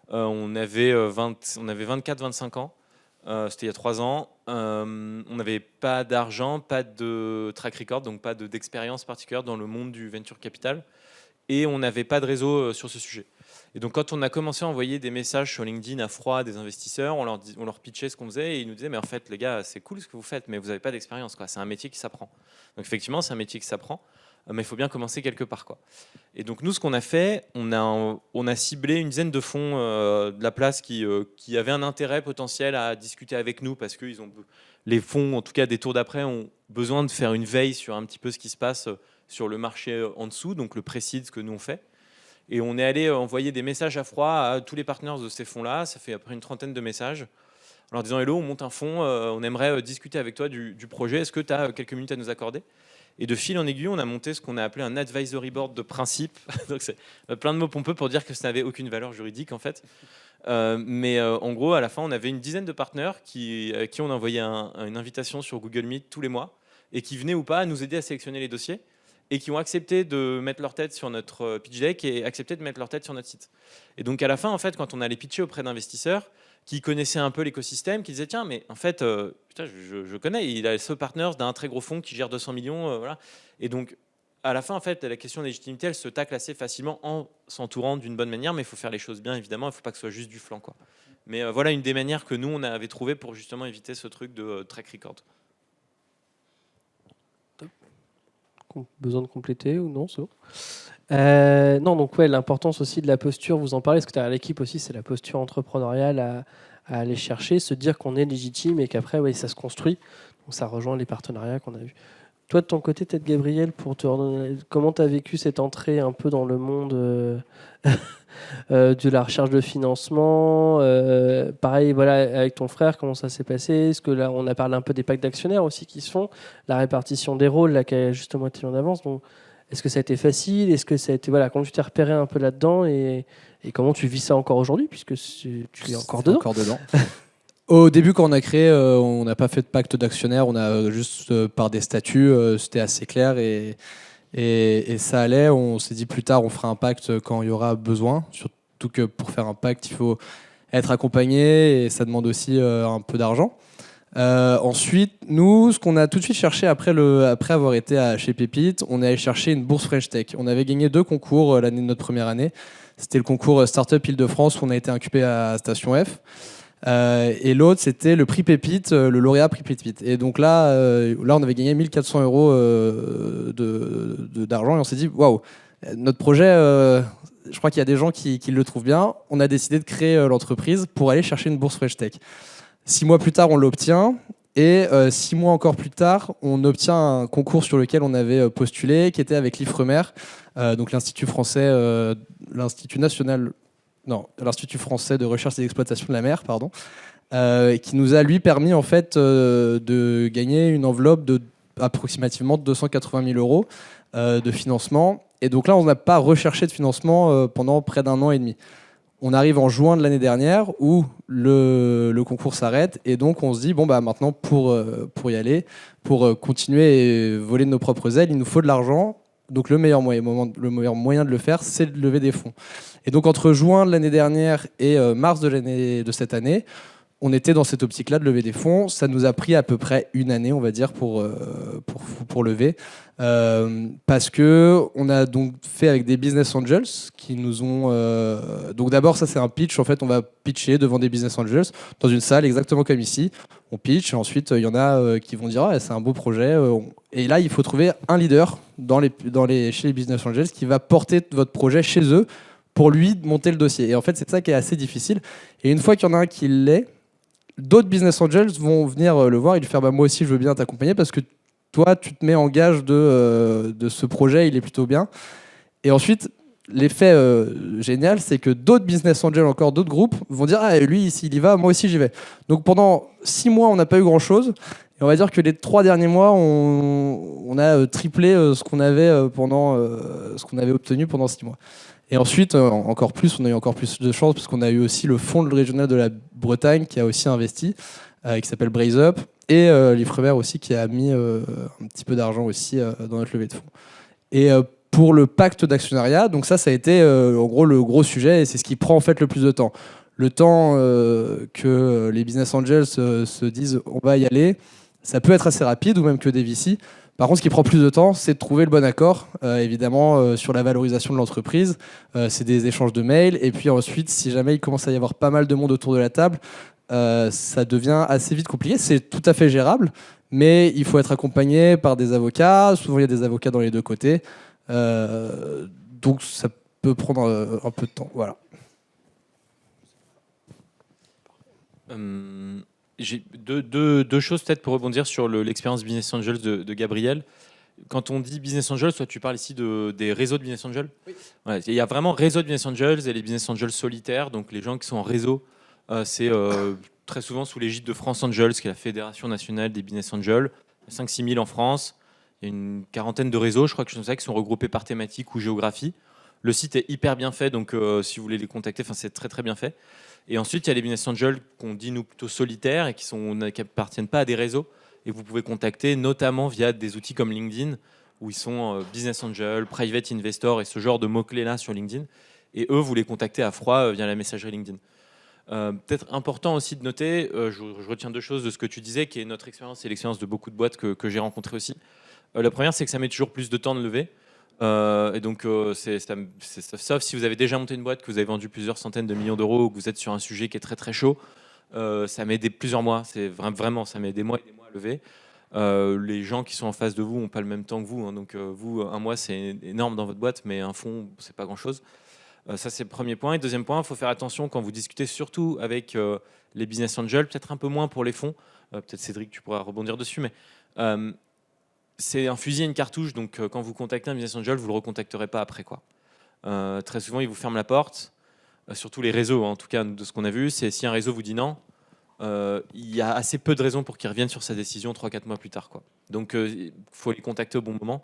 on avait 24-25 ans, c'était il y a 3 ans. On n'avait pas d'argent, pas de track record, donc pas d'expérience particulière dans le monde du venture capital, et on n'avait pas de réseau sur ce sujet. Et donc quand on a commencé à envoyer des messages sur LinkedIn à froid à des investisseurs, on leur pitchait ce qu'on faisait, et ils nous disaient mais en fait les gars, c'est cool ce que vous faites, mais vous n'avez pas d'expérience, quoi. C'est un métier qui s'apprend. Donc effectivement c'est un métier qui s'apprend, mais il faut bien commencer quelque part, quoi. Et donc nous, ce qu'on a fait, on a ciblé une dizaine de fonds de la place qui avaient un intérêt potentiel à discuter avec nous, parce que les fonds, en tout cas des tours d'après, ont besoin de faire une veille sur un petit peu ce qui se passe sur le marché en dessous, donc le pré-seed, ce que nous on fait. Et on est allé envoyer des messages à froid à tous les partenaires de ces fonds-là. Ça fait après une 30aine de messages en leur disant hello, on monte un fonds, on aimerait discuter avec toi du projet, est-ce que tu as quelques minutes à nous accorder? Et de fil en aiguille, on a monté ce qu'on a appelé un advisory board de principe. Donc c'est plein de mots pompeux pour dire que ça n'avait aucune valeur juridique en fait. Mais en gros, à la fin, on avait une dizaine de partenaires qui on a envoyé une invitation sur Google Meet tous les mois, et qui venaient ou pas à nous aider à sélectionner les dossiers, et qui ont accepté de mettre leur tête sur notre pitch deck et accepté de mettre leur tête sur notre site. Et donc à la fin, en fait, quand on allait pitcher auprès d'investisseurs qui connaissaient un peu l'écosystème, qui disaient tiens, mais en fait, putain, je connais, il a ce partner d'un très gros fonds qui gère 200 millions, voilà. Et donc à la fin, en fait, la question de légitimité, elle se tacle assez facilement en s'entourant d'une bonne manière, mais il faut faire les choses bien, évidemment, il ne faut pas que ce soit juste du flanc, quoi. Mais voilà une des manières que nous, on avait trouvé pour justement éviter ce truc de track record. Besoin de compléter ou non, c'est bon. Non, donc ouais, l'importance aussi de la posture, vous en parlez, parce que derrière l'équipe aussi, c'est la posture entrepreneuriale à aller chercher, se dire qu'on est légitime et qu'après, ouais, ça se construit. Donc ça rejoint les partenariats qu'on a vus. Toi, de ton côté, peut-être Gabriel, comment tu as vécu cette entrée un peu dans le monde de la recherche de financement pareil, voilà, avec ton frère, comment ça s'est passé? Est-ce que là, on a parlé un peu des packs d'actionnaires aussi qui se font, la répartition des rôles, là, qui a justement été en avance. Donc, est-ce que ça a été facile? Est-ce que ça a été, voilà, comment tu t'es repéré un peu là-dedans et comment tu vis ça encore aujourd'hui, puisque tu es encore dedans? Encore dedans. Au début, quand on a créé, on n'a pas fait de pacte d'actionnaires, on a juste par des statuts, c'était assez clair et ça allait. On s'est dit plus tard, on fera un pacte quand il y aura besoin. Surtout que pour faire un pacte, il faut être accompagné et ça demande aussi un peu d'argent. Ensuite, nous, ce qu'on a tout de suite cherché après avoir été chez Pépite, on est allé chercher une bourse French Tech. On avait gagné 2 concours l'année de notre première année. C'était le concours Startup Île-de-France où on a été incubé à Station F. Et l'autre, c'était le prix Pépite, le lauréat prix Pépite. Et donc là, on avait gagné 1 400 € d'argent et on s'est dit, waouh, notre projet, je crois qu'il y a des gens qui le trouvent bien. On a décidé de créer l'entreprise pour aller chercher une bourse French Tech. 6 mois plus tard, on l'obtient. Et 6 mois encore plus tard, on obtient un concours sur lequel on avait postulé, qui était avec l'IFREMER, donc l'Institut français de recherche et d'exploitation de la mer, pardon, qui nous a lui permis en fait de gagner une enveloppe de approximativement 280 000 € de financement. Et donc là, on n'a pas recherché de financement pendant près d'1 an et demi. On arrive en juin de l'année dernière où le concours s'arrête et donc on se dit bon bah maintenant pour y aller, pour continuer et voler de nos propres ailes, il nous faut de l'argent. Donc le meilleur moyen de le faire, c'est de lever des fonds. Et donc entre juin de l'année dernière et mars de cette année, on était dans cette optique-là de lever des fonds. Ça nous a pris à peu près 1 année, on va dire, pour lever. Parce qu'on a donc fait avec des business angels qui nous ont... Donc d'abord, ça c'est un pitch. En fait, on va pitcher devant des business angels dans une salle, exactement comme ici. On pitch et ensuite, il y en a qui vont dire ah, c'est un beau projet. Et là, il faut trouver un leader chez les business angels qui va porter votre projet chez eux pour lui monter le dossier. Et en fait, c'est ça qui est assez difficile. Et une fois qu'il y en a un qui l'est, d'autres business angels vont venir le voir et lui faire bah, moi aussi, je veux bien t'accompagner parce que toi, tu te mets en gage de ce projet, il est plutôt bien. Et ensuite, l'effet génial, c'est que d'autres business angels, encore d'autres groupes, vont dire ah, lui, s'il y va, moi aussi, j'y vais. Donc pendant 6 mois, on n'a pas eu grand-chose. Et on va dire que les 3 derniers mois, on a triplé ce qu'on avait obtenu pendant 6 mois. Et ensuite, encore plus, on a eu encore plus de chance parce qu'on a eu aussi le fonds régional de la Bretagne qui a aussi investi, qui s'appelle Braise Up, et l'IFREMER aussi qui a mis un petit peu d'argent aussi dans notre levée de fonds. Et pour le pacte d'actionnariat, donc ça a été en gros le gros sujet et c'est ce qui prend en fait le plus de temps. Le temps que les business angels se disent on va y aller, ça peut être assez rapide ou même que des VC. Par contre, ce qui prend plus de temps, c'est de trouver le bon accord, évidemment, sur la valorisation de l'entreprise. C'est des échanges de mails. Et puis ensuite, si jamais il commence à y avoir pas mal de monde autour de la table, ça devient assez vite compliqué. C'est tout à fait gérable, mais il faut être accompagné par des avocats. Souvent, il y a des avocats dans les deux côtés. Donc, ça peut prendre un peu de temps. Voilà. J'ai deux choses peut-être pour rebondir sur l'expérience Business Angels de Gabriel. Quand on dit Business Angels, toi tu parles ici des réseaux de Business Angels. Oui. Ouais, il y a vraiment réseau de Business Angels et les Business Angels solitaires, donc les gens qui sont en réseau. C'est très souvent sous l'égide de France Angels, qui est la Fédération nationale des Business Angels. Il y a 5-6 000 en France. Il y a une quarantaine de réseaux, je crois que c'est ça, qui sont regroupés par thématique ou géographie. Le site est hyper bien fait, donc si vous voulez les contacter, c'est très très bien fait. Et ensuite, il y a les business angels qu'on dit nous plutôt solitaires et qui n'appartiennent pas à des réseaux et que vous pouvez contacter notamment via des outils comme LinkedIn où ils sont business angel, private investor et ce genre de mots-clés là sur LinkedIn. Et eux, vous les contactez à froid via la messagerie LinkedIn. Peut-être important aussi de noter, je retiens 2 choses de ce que tu disais, qui est notre expérience et l'expérience de beaucoup de boîtes que j'ai rencontrées aussi. La première, c'est que ça met toujours plus de temps de lever. Et donc, sauf si vous avez déjà monté une boîte, que vous avez vendu plusieurs centaines de millions d'euros, ou que vous êtes sur un sujet qui est très très chaud, ça met plusieurs mois. C'est vraiment, ça met des mois et des mois à lever. Les gens qui sont en face de vous n'ont pas le même temps que vous. Hein, donc, vous, 1 mois, c'est énorme dans votre boîte, mais un fonds, c'est pas grand-chose. Ça, c'est le premier point. Et deuxième point, il faut faire attention quand vous discutez, surtout avec les business angels, peut-être un peu moins pour les fonds. Peut-être Cédric, tu pourras rebondir dessus, mais c'est un fusil et une cartouche, donc quand vous contactez un business angel, vous le recontacterez pas après, quoi. Très souvent, ils vous ferment la porte, surtout les réseaux, hein, en tout cas de ce qu'on a vu, c'est si un réseau vous dit non, il y a assez peu de raisons pour qu'il revienne sur sa décision 3-4 mois plus tard, quoi. Donc il faut les contacter au bon moment.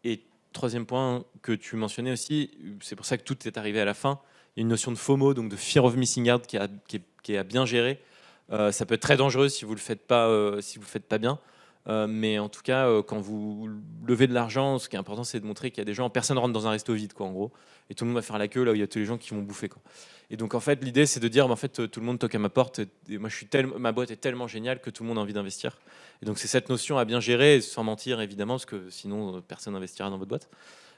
Et troisième point que tu mentionnais aussi, c'est pour ça que tout est arrivé à la fin, il y a une notion de FOMO, donc de Fear of Missing Out qui est à bien gérer. Ça peut être très dangereux si vous le faites pas bien. Mais en tout cas, quand vous levez de l'argent, ce qui est important, c'est de montrer qu'il y a des gens, personne ne rentre dans un resto vide, quoi, en gros, et tout le monde va faire la queue là où il y a tous les gens qui vont bouffer, quoi. Et donc en fait, l'idée, c'est de dire, en fait, tout le monde toque à ma porte, et moi, ma boîte est tellement géniale que tout le monde a envie d'investir. Et donc c'est cette notion à bien gérer, sans mentir évidemment, parce que sinon personne n'investira dans votre boîte.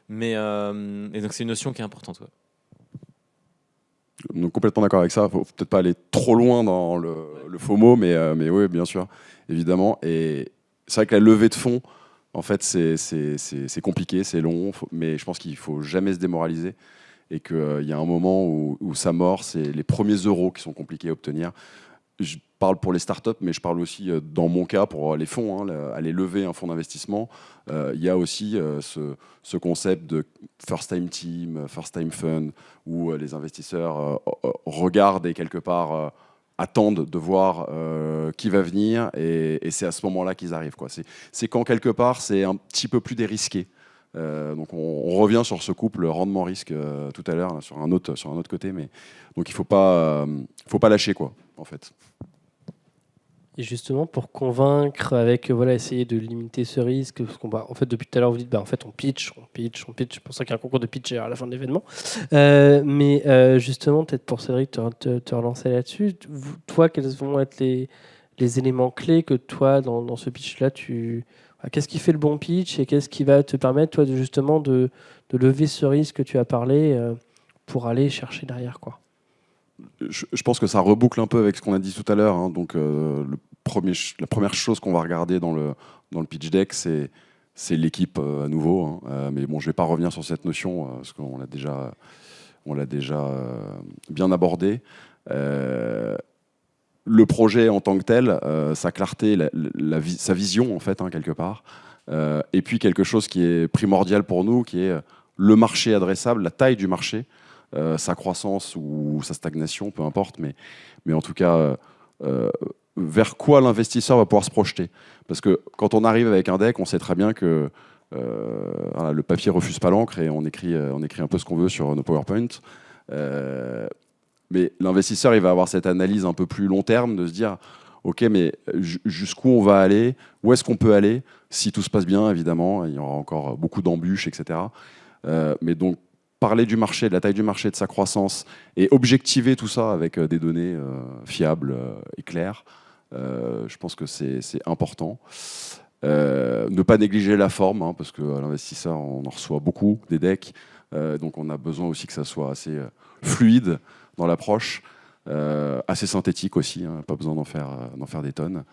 Mais et donc c'est une notion qui est importante. Ouais. Donc complètement d'accord avec ça. Il faut peut-être pas aller trop loin dans le FOMO, mais oui, bien sûr, évidemment. Et c'est vrai que la levée de fonds, en fait, c'est compliqué, c'est long, mais je pense qu'il faut jamais se démoraliser et qu'il y a un moment où ça mord, c'est les premiers euros qui sont compliqués à obtenir. Je parle pour les startups, mais je parle aussi, dans mon cas, pour les fonds, hein, aller lever un fonds d'investissement. Il y a aussi ce concept de first time team, first time fund, où les investisseurs regardent et quelque part attendent de voir qui va venir, et c'est à ce moment-là qu'ils arrivent, quoi. C'est quand quelque part c'est un petit peu plus dérisqué. Donc on revient sur ce couple rendement-risque tout à l'heure, là, sur un autre côté, mais donc il faut pas lâcher, quoi, en fait. Et justement, pour convaincre avec, essayer de limiter ce risque, parce qu'on en fait, depuis tout à l'heure, vous dites, en fait, on pitch. C'est pour ça qu'il y a un concours de pitch à la fin de l'événement. Mais justement, peut-être pour Cédric, te relancer là-dessus. Toi, quels vont être les éléments clés que toi, dans ce pitch-là, qu'est-ce qui fait le bon pitch et qu'est-ce qui va te permettre, toi, justement, de lever ce risque que tu as parlé pour aller chercher derrière, quoi. Je pense que ça reboucle un peu avec ce qu'on a dit tout à l'heure, hein. Donc la première chose qu'on va regarder dans le pitch deck, c'est l'équipe à nouveau, hein. Mais bon, je vais pas revenir sur cette notion parce qu'on l'a déjà bien abordé. Le projet en tant que tel, sa clarté, sa vision, en fait, hein, quelque part. Et puis quelque chose qui est primordial pour nous, qui est le marché adressable, la taille du marché, sa croissance ou sa stagnation, peu importe, mais en tout cas, vers quoi l'investisseur va pouvoir se projeter. Parce que quand on arrive avec un deck, on sait très bien que voilà, le papier refuse pas l'encre et on écrit un peu ce qu'on veut sur nos PowerPoint. Mais l'investisseur, il va avoir cette analyse un peu plus long terme, de se dire, OK, mais jusqu'où on va aller, où est-ce qu'on peut aller, si tout se passe bien, évidemment, il y aura encore beaucoup d'embûches, etc. Mais donc, parler du marché, de la taille du marché, de sa croissance, et objectiver tout ça avec des données fiables et claires, je pense que c'est important. Ne pas négliger la forme, hein, parce que l'investisseur, on en reçoit beaucoup, des decks, donc on a besoin aussi que ça soit assez fluide dans l'approche, assez synthétique aussi, hein, pas besoin d'en faire des tonnes.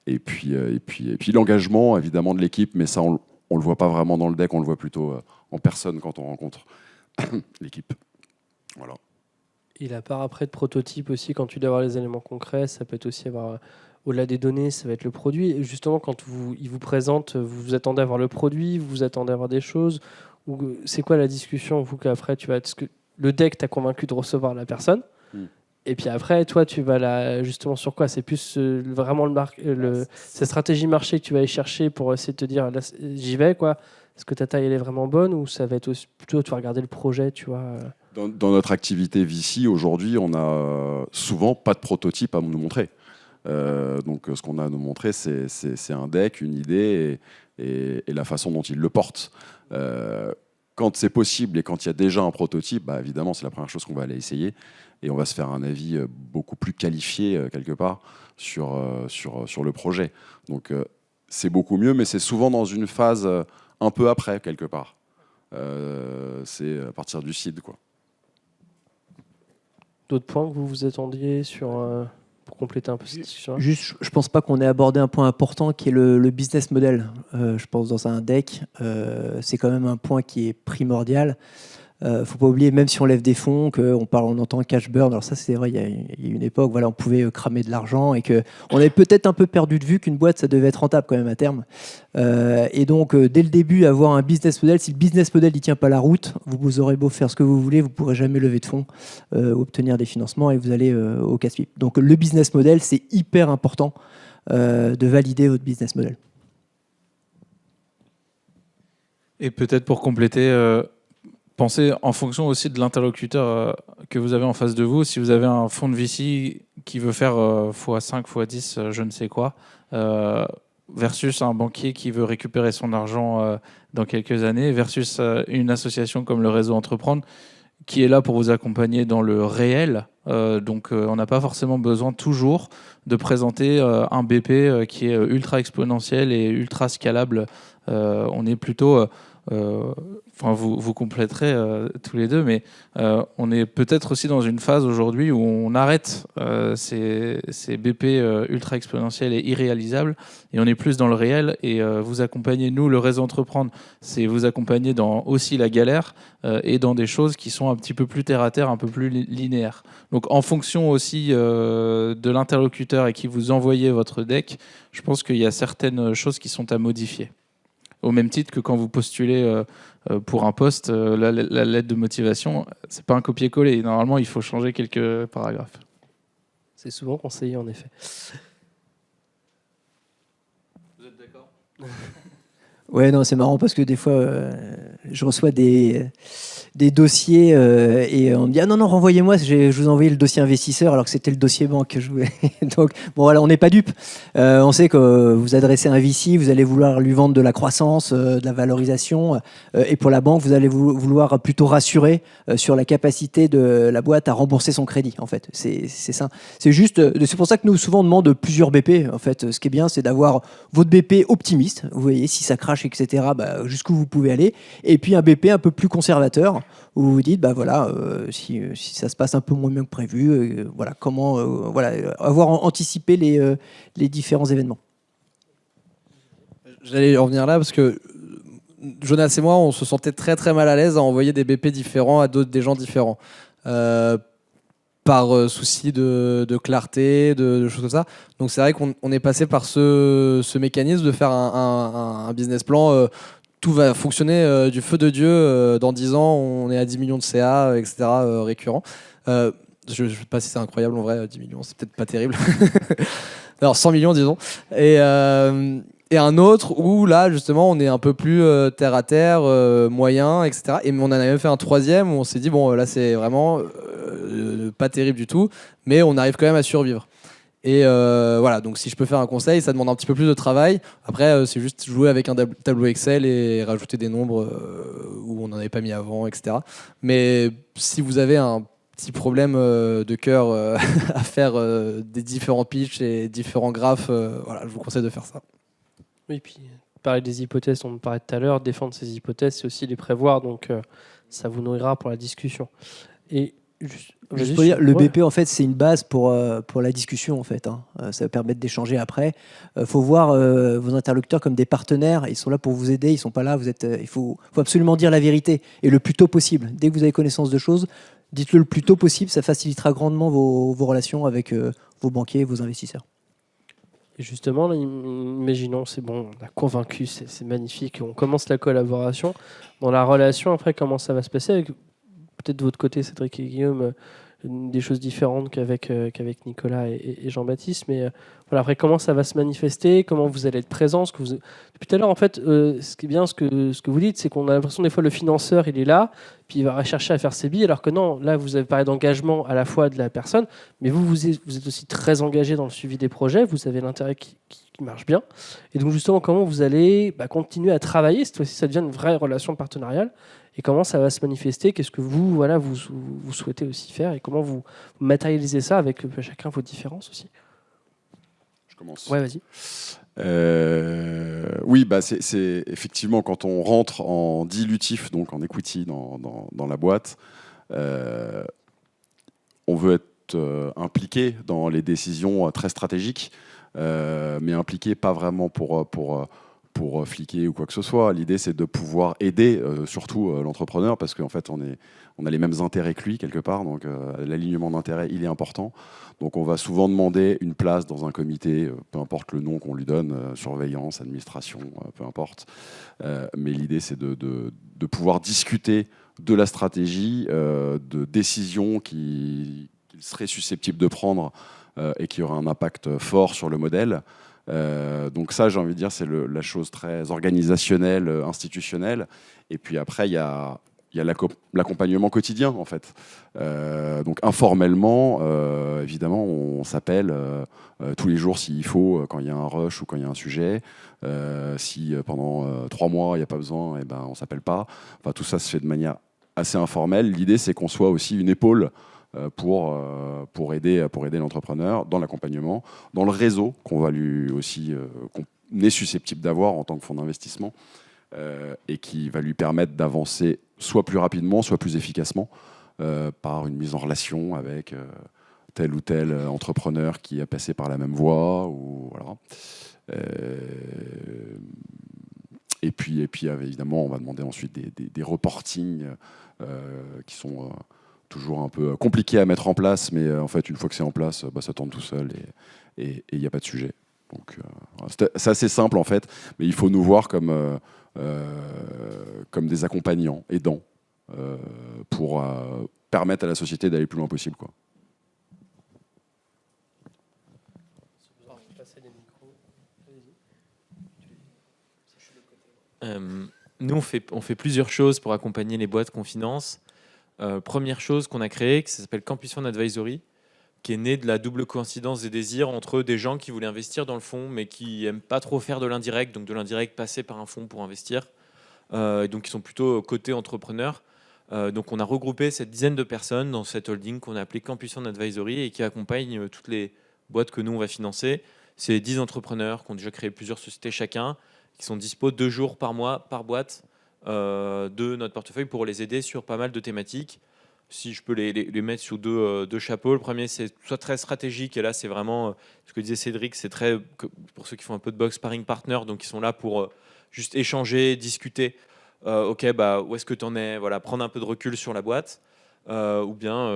Et puis l'engagement, évidemment, de l'équipe, mais ça, on le voit pas vraiment dans le deck, on le voit plutôt en personne quand on rencontre l'équipe. Voilà. Et la part après de prototype aussi, quand tu dois avoir les éléments concrets, ça peut être aussi avoir, au-delà des données, ça va être le produit. Et justement, quand ils vous présentent, vous vous attendez à voir le produit, vous vous attendez à voir des choses, ou c'est quoi la discussion, vous, qu'après, est-ce que le deck t'a convaincu de recevoir la personne, et puis après, toi, tu vas justement sur quoi? C'est plus vraiment cette stratégie marché que tu vas aller chercher pour essayer de te dire, là, j'y vais, quoi. Est-ce que ta taille, elle est vraiment bonne, ou ça va être aussi, plutôt, tu vas regarder le projet, tu vois Dans notre activité VC, aujourd'hui, on n'a souvent pas de prototype à nous montrer. Donc, ce qu'on a à nous montrer, c'est un deck, une idée et la façon dont il le porte. Quand c'est possible et quand il y a déjà un prototype, bah, évidemment, c'est la première chose qu'on va aller essayer. Et on va se faire un avis beaucoup plus qualifié, quelque part, sur le projet. Donc, c'est beaucoup mieux, mais c'est souvent dans une phase un peu après, quelque part. C'est à partir du seed, quoi. D'autres points que vous vous attendiez pour compléter un peu cette discussion? Juste, je pense pas qu'on ait abordé un point important qui est le business model. Je pense dans un deck, c'est quand même un point qui est primordial. Faut pas oublier, même si on lève des fonds, on entend cash burn. Alors ça, c'est vrai, il y a une époque, voilà, on pouvait cramer de l'argent et qu'on avait peut-être un peu perdu de vue qu'une boîte, ça devait être rentable quand même à terme. Et donc, dès le début, avoir un business model. Si le business model ne tient pas la route, vous aurez beau faire ce que vous voulez, vous ne pourrez jamais lever de fonds, obtenir des financements et vous allez au casse-pipe. Donc, le business model, c'est hyper important de valider votre business model. Et peut-être pour compléter, pensez en fonction aussi de l'interlocuteur que vous avez en face de vous. Si vous avez un fonds de VC qui veut faire x5, x10, je ne sais quoi, versus un banquier qui veut récupérer son argent dans quelques années, versus une association comme le Réseau Entreprendre qui est là pour vous accompagner dans le réel. Donc on n'a pas forcément besoin toujours de présenter un BP qui est ultra exponentiel et ultra scalable. On est plutôt... vous compléterez tous les deux, mais on est peut-être aussi dans une phase aujourd'hui où on arrête ces BP ultra exponentiels et irréalisables et on est plus dans le réel et vous accompagnez, nous, le Réseau Entreprendre, c'est vous accompagner dans aussi la galère et dans des choses qui sont un petit peu plus terre à terre, un peu plus linéaires. Donc en fonction aussi de l'interlocuteur et qui vous envoyez votre deck, je pense qu'il y a certaines choses qui sont à modifier. Au même titre que quand vous postulez pour un poste, la lettre de motivation, c'est pas un copier-coller. Normalement, il faut changer quelques paragraphes. C'est souvent conseillé, en effet. Vous êtes d'accord ? Ouais, non, c'est marrant parce que des fois, je reçois des dossiers et on me dit ah non, renvoyez-moi, je vous ai envoyé le dossier investisseur alors que c'était le dossier banque que je voulais. Donc bon, voilà, on n'est pas dupe. On sait que vous adressez un VC, vous allez vouloir lui vendre de la croissance, de la valorisation, et pour la banque, vous allez vouloir plutôt rassurer sur la capacité de la boîte à rembourser son crédit. En fait, c'est ça. C'est pour ça que nous souvent on demande plusieurs BP. En fait, ce qui est bien, c'est d'avoir votre BP optimiste. Vous voyez, si ça crache, etc. Jusqu'où vous pouvez aller. Et puis un BP un peu plus conservateur où vous vous dites si ça se passe un peu moins bien que prévu, comment avoir anticipé les différents événements. J'allais en venir là parce que Jonas et moi, on se sentait très très mal à l'aise à envoyer des BP différents à des gens différents. Par souci de clarté, de choses comme ça. Donc c'est vrai qu'on est passé par ce mécanisme de faire un business plan. Tout va fonctionner du feu de Dieu. Dans 10 ans, on est à 10 millions de CA, etc. Récurrent. Je ne sais pas si c'est incroyable en vrai, 10 millions, c'est peut-être pas terrible. Alors 100 millions, disons. Et un autre où là, justement, on est un peu plus terre à terre, moyen, etc. Et on en a même fait un troisième où on s'est dit, bon, là, c'est vraiment pas terrible du tout, mais on arrive quand même à survivre. Et voilà, donc si je peux faire un conseil, ça demande un petit peu plus de travail. Après, c'est juste jouer avec un tableau Excel et rajouter des nombres où on n'en avait pas mis avant, etc. Mais si vous avez un petit problème de cœur à faire des différents pitchs et différents graphes, voilà, je vous conseille de faire ça. Oui, puis parler des hypothèses, on me parlait tout à l'heure, défendre ces hypothèses, c'est aussi les prévoir, donc ça vous nourrira pour la discussion. Et juste pour dire, le BP, en fait, c'est une base pour la discussion, en fait. Ça va permettre d'échanger après. Faut voir vos interlocuteurs comme des partenaires. Ils sont là pour vous aider. Ils sont pas là. Il faut absolument dire la vérité et le plus tôt possible. Dès que vous avez connaissance de choses, dites-le le plus tôt possible. Ça facilitera grandement vos relations avec vos banquiers, vos investisseurs. Et justement, là, imaginons, c'est bon, on a convaincu, c'est magnifique, on commence la collaboration. Dans la relation, après, comment ça va se passer avec, peut-être de votre côté, Cédric et Guillaume, des choses différentes qu'avec Nicolas et Jean-Baptiste, mais voilà, après, comment ça va se manifester, comment vous allez être présents. Depuis tout à l'heure, en fait, ce qui est bien, ce que vous dites, c'est qu'on a l'impression des fois le financeur, il est là, puis il va chercher à faire ses billes, alors que non, là, vous avez parlé d'engagement à la fois de la personne, mais vous êtes aussi très engagé dans le suivi des projets, vous avez l'intérêt qui marche bien. Et donc, justement, comment vous allez continuer à travailler, cette fois-ci, ça devient une vraie relation partenariale, et comment ça va se manifester, qu'est-ce que vous souhaitez aussi faire, et comment vous matérialisez ça avec chacun vos différences aussi. Je commence. Ouais, vas-y. Oui, c'est effectivement quand on rentre en dilutif, donc en equity dans la boîte, on veut être impliqué dans les décisions très stratégiques, mais impliqué pas vraiment pour pour fliquer ou quoi que ce soit. L'idée, c'est de pouvoir aider surtout l'entrepreneur, parce qu'en fait, on a les mêmes intérêts que lui, quelque part. Donc, l'alignement d'intérêts, il est important. Donc, on va souvent demander une place dans un comité, peu importe le nom qu'on lui donne, surveillance, administration, peu importe. Mais l'idée, c'est de pouvoir discuter de la stratégie, de décisions qu'il serait susceptible de prendre et qui aura un impact fort sur le modèle. Donc ça, j'ai envie de dire, c'est la chose très organisationnelle, institutionnelle. Et puis après, il y a l'accompagnement quotidien, en fait. Donc informellement, évidemment, on s'appelle tous les jours s'il faut, quand il y a un rush ou quand il y a un sujet. Si pendant 3 mois, il n'y a pas besoin, eh ben, on ne s'appelle pas. Enfin, tout ça se fait de manière assez informelle. L'idée, c'est qu'on soit aussi une épaule pour aider l'entrepreneur dans l'accompagnement, dans le réseau qu'on va lui aussi qu'on est susceptible d'avoir en tant que fonds d'investissement et qui va lui permettre d'avancer soit plus rapidement, soit plus efficacement par une mise en relation avec tel ou tel entrepreneur qui a passé par la même voie ou voilà. Et puis évidemment, on va demander ensuite des reportings qui sont toujours un peu compliqué à mettre en place, mais en fait, une fois que c'est en place, ça tourne tout seul et il n'y a pas de sujet. Donc, c'est assez simple en fait, mais il faut nous voir comme des accompagnants, aidants, pour permettre à la société d'aller le plus loin possible, quoi. Nous, on fait plusieurs choses pour accompagner les boîtes qu'on finance. Première chose qu'on a créée, qui s'appelle Campus Fund Advisory, qui est née de la double coïncidence des désirs entre des gens qui voulaient investir dans le fonds, mais qui n'aiment pas trop faire de l'indirect, donc de l'indirect passer par un fonds pour investir, donc qui sont plutôt côté entrepreneurs. Donc on a regroupé cette dizaine de personnes dans cette holding qu'on a appelée Campus Fund Advisory et qui accompagne toutes les boîtes que nous on va financer. C'est 10 entrepreneurs qui ont déjà créé plusieurs sociétés chacun, qui sont dispo 2 jours par mois par boîte de notre portefeuille pour les aider sur pas mal de thématiques. Si je peux les mettre sous deux chapeaux, le premier c'est soit très stratégique, et là c'est vraiment ce que disait Cédric, c'est très, pour ceux qui font un peu de box, sparring partner, donc ils sont là pour juste échanger, discuter. Ok, où est-ce que tu en es, voilà, prendre un peu de recul sur la boîte, ou bien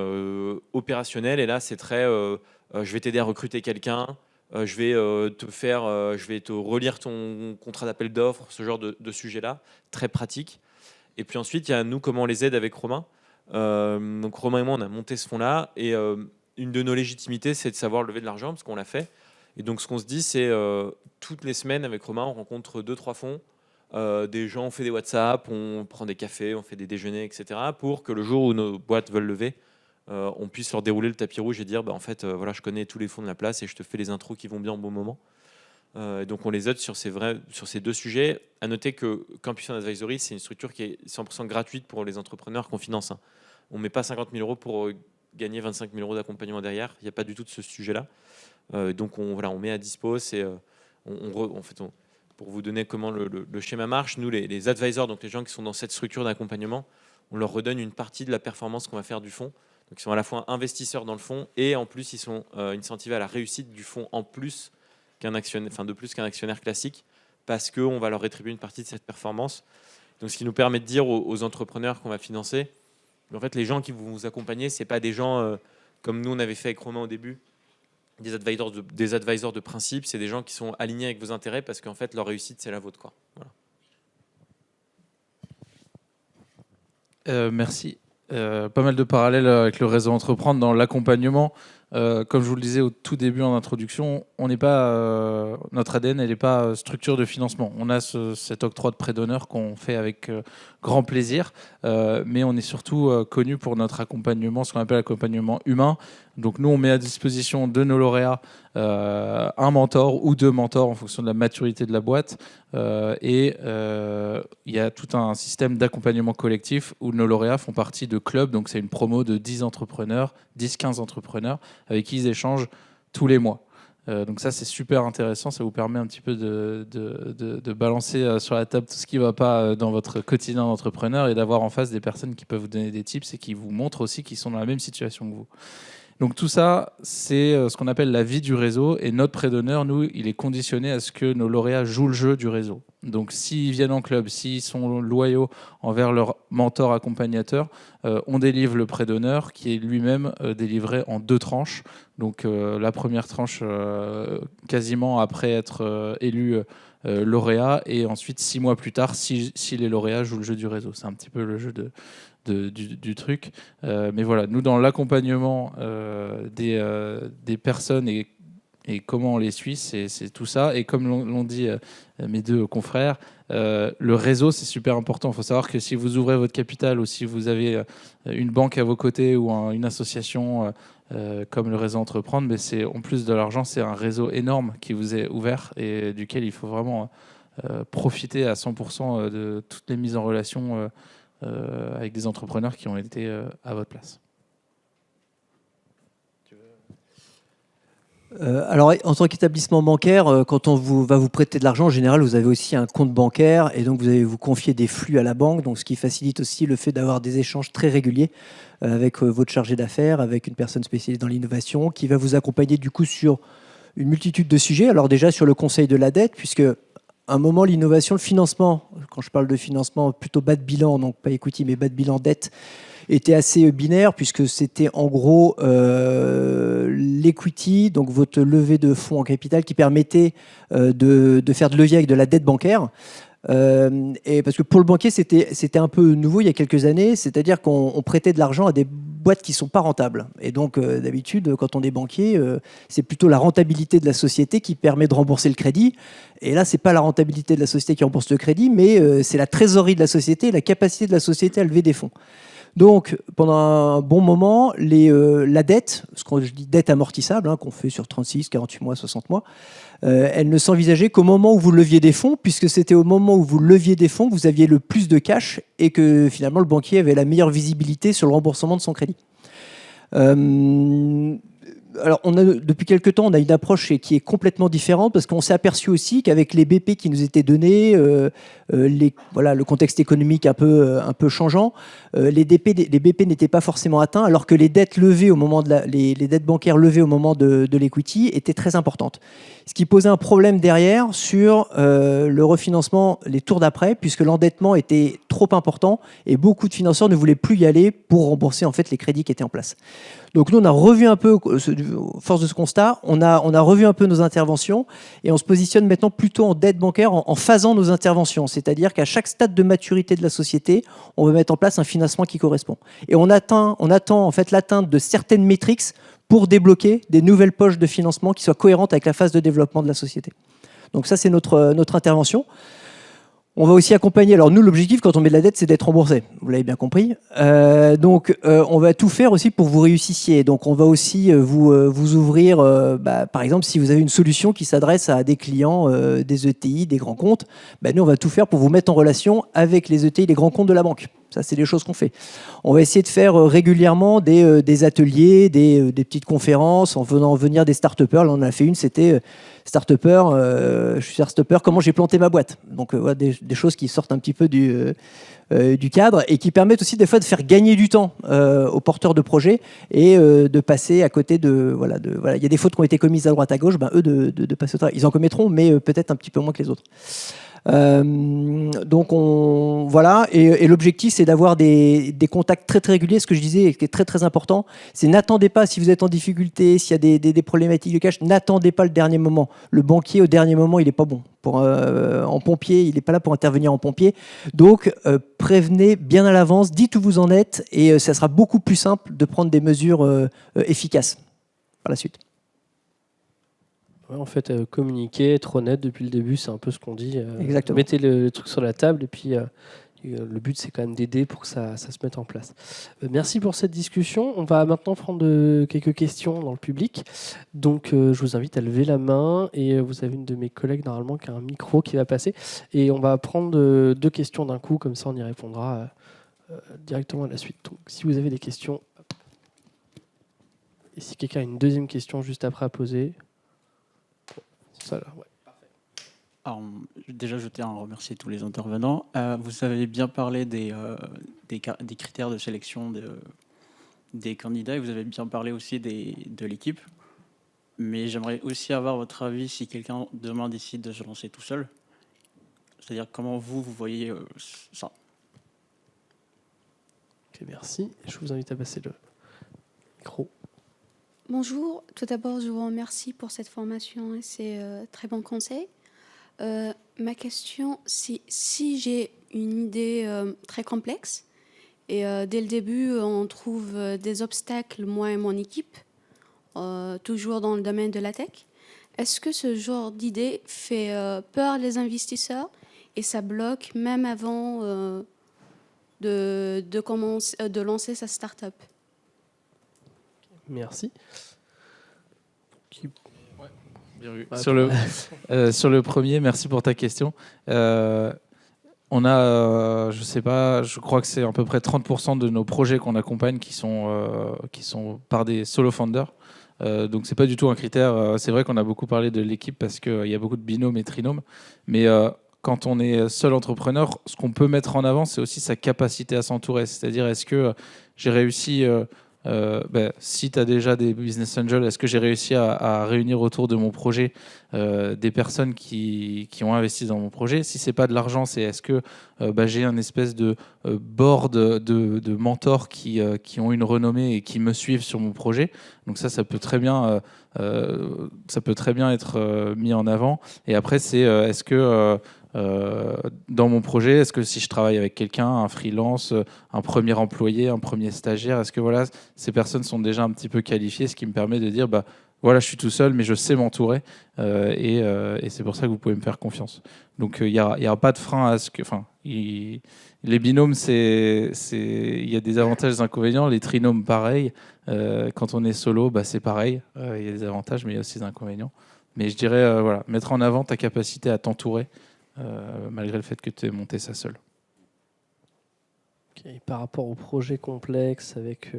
opérationnel, et là c'est très je vais t'aider à recruter quelqu'un. Je vais te relire ton contrat d'appel d'offres, ce genre de sujet-là, très pratique. Et puis ensuite, il y a nous, comment on les aide avec Romain. Donc Romain et moi, on a monté ce fonds-là, et une de nos légitimités, c'est de savoir lever de l'argent, parce qu'on l'a fait. Et donc ce qu'on se dit, c'est toutes les semaines avec Romain, on rencontre 2-3 fonds. Des gens, on fait des WhatsApp, on prend des cafés, on fait des déjeuners, etc. pour que le jour où nos boîtes veulent lever, on puisse leur dérouler le tapis rouge et dire en fait voilà, je connais tous les fonds de la place et je te fais les intros qui vont bien au bon moment. Donc on les aide sur ces 2 sujets. À noter que Campus Fund Advisory, c'est une structure qui est 100% gratuite pour les entrepreneurs qu'on finance. On ne met pas 50 000 euros pour gagner 25 000 euros d'accompagnement derrière. Il n'y a pas du tout de ce sujet-là. Donc on met à dispo. Pour vous donner comment le schéma marche, nous les advisors, donc les gens qui sont dans cette structure d'accompagnement, on leur redonne une partie de la performance qu'on va faire du fonds. Donc ils sont à la fois investisseurs dans le fonds et en plus ils sont incentivés à la réussite du fonds en plus qu'un actionnaire classique, parce qu'on va leur rétribuer une partie de cette performance. Donc ce qui nous permet de dire aux entrepreneurs qu'on va financer, en fait les gens qui vont vous accompagner, c'est pas des gens comme nous on avait fait avec Romain au début, des advisors de principe, c'est des gens qui sont alignés avec vos intérêts parce qu'en fait leur réussite c'est la vôtre, quoi. Voilà. Merci. Pas mal de parallèles avec le réseau Entreprendre dans l'accompagnement. Comme je vous le disais au tout début en introduction, on n'est pas, notre ADN elle n'est pas structure de financement. On a cet octroi de prêt d'honneur qu'on fait avec grand plaisir, mais on est surtout connu pour notre accompagnement, ce qu'on appelle l'accompagnement humain. Donc nous, on met à disposition de nos lauréats un mentor ou 2 mentors en fonction de la maturité de la boîte. Il y a tout un système d'accompagnement collectif où nos lauréats font partie de clubs. Donc c'est une promo de 10 entrepreneurs, 10-15 entrepreneurs avec qui ils échangent tous les mois. Donc ça, c'est super intéressant. Ça vous permet un petit peu de balancer sur la table tout ce qui ne va pas dans votre quotidien d'entrepreneur et d'avoir en face des personnes qui peuvent vous donner des tips et qui vous montrent aussi qu'ils sont dans la même situation que vous. Donc tout ça, c'est ce qu'on appelle la vie du réseau. Et notre prêt d'honneur, nous, il est conditionné à ce que nos lauréats jouent le jeu du réseau. Donc s'ils viennent en club, s'ils sont loyaux envers leur mentor accompagnateur, on délivre le prêt d'honneur qui est lui-même délivré en 2 tranches. Donc la première tranche quasiment après être élu lauréat, et ensuite 6 mois plus tard si les lauréats jouent le jeu du réseau. C'est un petit peu le jeu du truc. Mais voilà, nous dans l'accompagnement des personnes et comment on les suit, c'est tout ça. Et comme l'ont dit mes 2 confrères, le réseau, c'est super important. Il faut savoir que si vous ouvrez votre capital ou si vous avez une banque à vos côtés ou une association comme le réseau Entreprendre, mais c'est, en plus de l'argent, c'est un réseau énorme qui vous est ouvert et duquel il faut vraiment profiter à 100% de toutes les mises en relation avec des entrepreneurs qui ont été à votre place. Alors, en tant qu'établissement bancaire, quand on va vous prêter de l'argent, en général, vous avez aussi un compte bancaire et donc vous allez vous confier des flux à la banque, donc ce qui facilite aussi le fait d'avoir des échanges très réguliers avec votre chargé d'affaires, avec une personne spécialisée dans l'innovation qui va vous accompagner du coup sur une multitude de sujets. Alors déjà sur le conseil de la dette, puisque à un moment, l'innovation, le financement, quand je parle de financement plutôt bas de bilan, donc pas equity mais bas de bilan dette, était assez binaire puisque c'était en gros l'equity, donc votre levée de fonds en capital qui permettait de faire de levier avec de la dette bancaire. Et parce que pour le banquier, c'était un peu nouveau il y a quelques années, c'est-à-dire qu'on prêtait de l'argent à des boîtes qui ne sont pas rentables. Et donc, d'habitude, quand on est banquier, c'est plutôt la rentabilité de la société qui permet de rembourser le crédit. Et là, ce n'est pas la rentabilité de la société qui rembourse le crédit, mais c'est la trésorerie de la société, la capacité de la société à lever des fonds. Donc, pendant un bon moment, la dette, ce qu'on dit dette amortissable, qu'on fait sur 36, 48 mois, 60 mois, elle ne s'envisageait qu'au moment où vous leviez des fonds, puisque c'était au moment où vous leviez des fonds que vous aviez le plus de cash et que finalement le banquier avait la meilleure visibilité sur le remboursement de son crédit. Alors, depuis quelques temps, on a une approche qui est complètement différente parce qu'on s'est aperçu aussi qu'avec les BP qui nous étaient donnés, le contexte économique un peu changeant, les BP n'étaient pas forcément atteints, alors que les dettes levées au moment les dettes bancaires levées au moment de l'equity étaient très importantes. Ce qui posait un problème derrière sur le refinancement, les tours d'après, puisque l'endettement était trop important et beaucoup de financeurs ne voulaient plus y aller pour rembourser en fait les crédits qui étaient en place. Donc nous, on a revu un peu, force de ce constat, on a revu un peu nos interventions et on se positionne maintenant plutôt en dette bancaire en phasant nos interventions. C'est-à-dire qu'à chaque stade de maturité de la société, on va mettre en place un financement qui correspond. Et on attend en fait l'atteinte de certaines métriques pour débloquer des nouvelles poches de financement qui soient cohérentes avec la phase de développement de la société. Donc ça, c'est notre intervention. On va aussi accompagner. Alors nous, l'objectif quand on met de la dette, c'est d'être remboursé. Vous l'avez bien compris. Donc on va tout faire aussi pour que vous réussissiez. Donc on va aussi vous ouvrir, par exemple, si vous avez une solution qui s'adresse à des clients, des ETI, des grands comptes, nous on va tout faire pour vous mettre en relation avec les ETI, les grands comptes de la banque. Ça, c'est des choses qu'on fait. On va essayer de faire régulièrement des ateliers, des petites conférences, en faisant venir des start-upers. Là, on en a fait une, c'était start-upper, je suis start-upper, comment j'ai planté ma boîte. Donc, des choses qui sortent un petit peu du cadre et qui permettent aussi des fois de faire gagner du temps aux porteurs de projets et de passer à côté de... Il y a des fautes qui ont été commises à droite à gauche, eux de passer au travail. Ils en commettront, mais peut-être un petit peu moins que les autres. Donc et l'objectif c'est d'avoir des contacts très très réguliers. Ce que je disais qui est très très important, c'est n'attendez pas, si vous êtes en difficulté, s'il y a des problématiques de cash, n'attendez pas le dernier moment. Le banquier au dernier moment, il n'est pas bon en pompier, il n'est pas là pour intervenir en pompier. Donc prévenez bien à l'avance, dites où vous en êtes et ça sera beaucoup plus simple de prendre des mesures efficaces par la suite. Ouais, en fait, communiquer, être honnête depuis le début, c'est un peu ce qu'on dit. Exactement. Mettez le truc sur la table et puis le but, c'est quand même d'aider pour que ça se mette en place. Merci pour cette discussion. On va maintenant prendre quelques questions dans le public. Donc, je vous invite à lever la main et vous avez une de mes collègues, normalement, qui a un micro qui va passer. Et on va prendre 2 questions d'un coup, comme ça on y répondra directement à la suite. Donc, si vous avez des questions, et si quelqu'un a une deuxième question juste après à poser... Ça, là, ouais. Alors, déjà, je tiens à remercier tous les intervenants. Vous avez bien parlé des critères de sélection des candidats et vous avez bien parlé aussi de l'équipe. Mais j'aimerais aussi avoir votre avis si quelqu'un demain décide de se lancer tout seul. C'est-à-dire comment vous voyez ça. Ok, merci. Je vous invite à passer le micro. Bonjour, tout d'abord je vous remercie pour cette formation et ces très bons conseils. Ma question, c'est si j'ai une idée très complexe et dès le début on trouve des obstacles, moi et mon équipe, toujours dans le domaine de la tech, est-ce que ce genre d'idée fait peur les investisseurs et ça bloque même avant de lancer sa start-up? Merci. Bien vu. Ouais, Sur le premier, merci pour ta question. On a, je sais pas, je crois que c'est à peu près 30% de nos projets qu'on accompagne qui sont par des solo founders. Donc c'est pas du tout un critère. C'est vrai qu'on a beaucoup parlé de l'équipe parce qu'il y a beaucoup de binômes et trinômes, mais quand on est seul entrepreneur, ce qu'on peut mettre en avant, c'est aussi sa capacité à s'entourer. C'est-à-dire, est-ce que j'ai réussi, si tu as déjà des business angels, est-ce que j'ai réussi à réunir autour de mon projet des personnes qui ont investi dans mon projet? Si c'est pas de l'argent, c'est est-ce que j'ai un espèce de board de mentors qui ont une renommée et qui me suivent sur mon projet. Donc ça peut très bien être mis en avant. Et après, c'est est-ce que dans mon projet, est-ce que si je travaille avec quelqu'un, un freelance, un premier employé, un premier stagiaire, est-ce que voilà, ces personnes sont déjà un petit peu qualifiées, ce qui me permet de dire voilà, je suis tout seul, mais je sais m'entourer, et c'est pour ça que vous pouvez me faire confiance. Donc il y a pas de frein à ce que, les binômes, il y a des avantages et des inconvénients. Les trinômes, pareil. Quand on est solo, c'est pareil. Il y a des avantages, mais il y a aussi des inconvénients. Mais je dirais, voilà, mettre en avant ta capacité à t'entourer, malgré le fait que tu aies monté ça seul. Ok, par rapport au projet complexe avec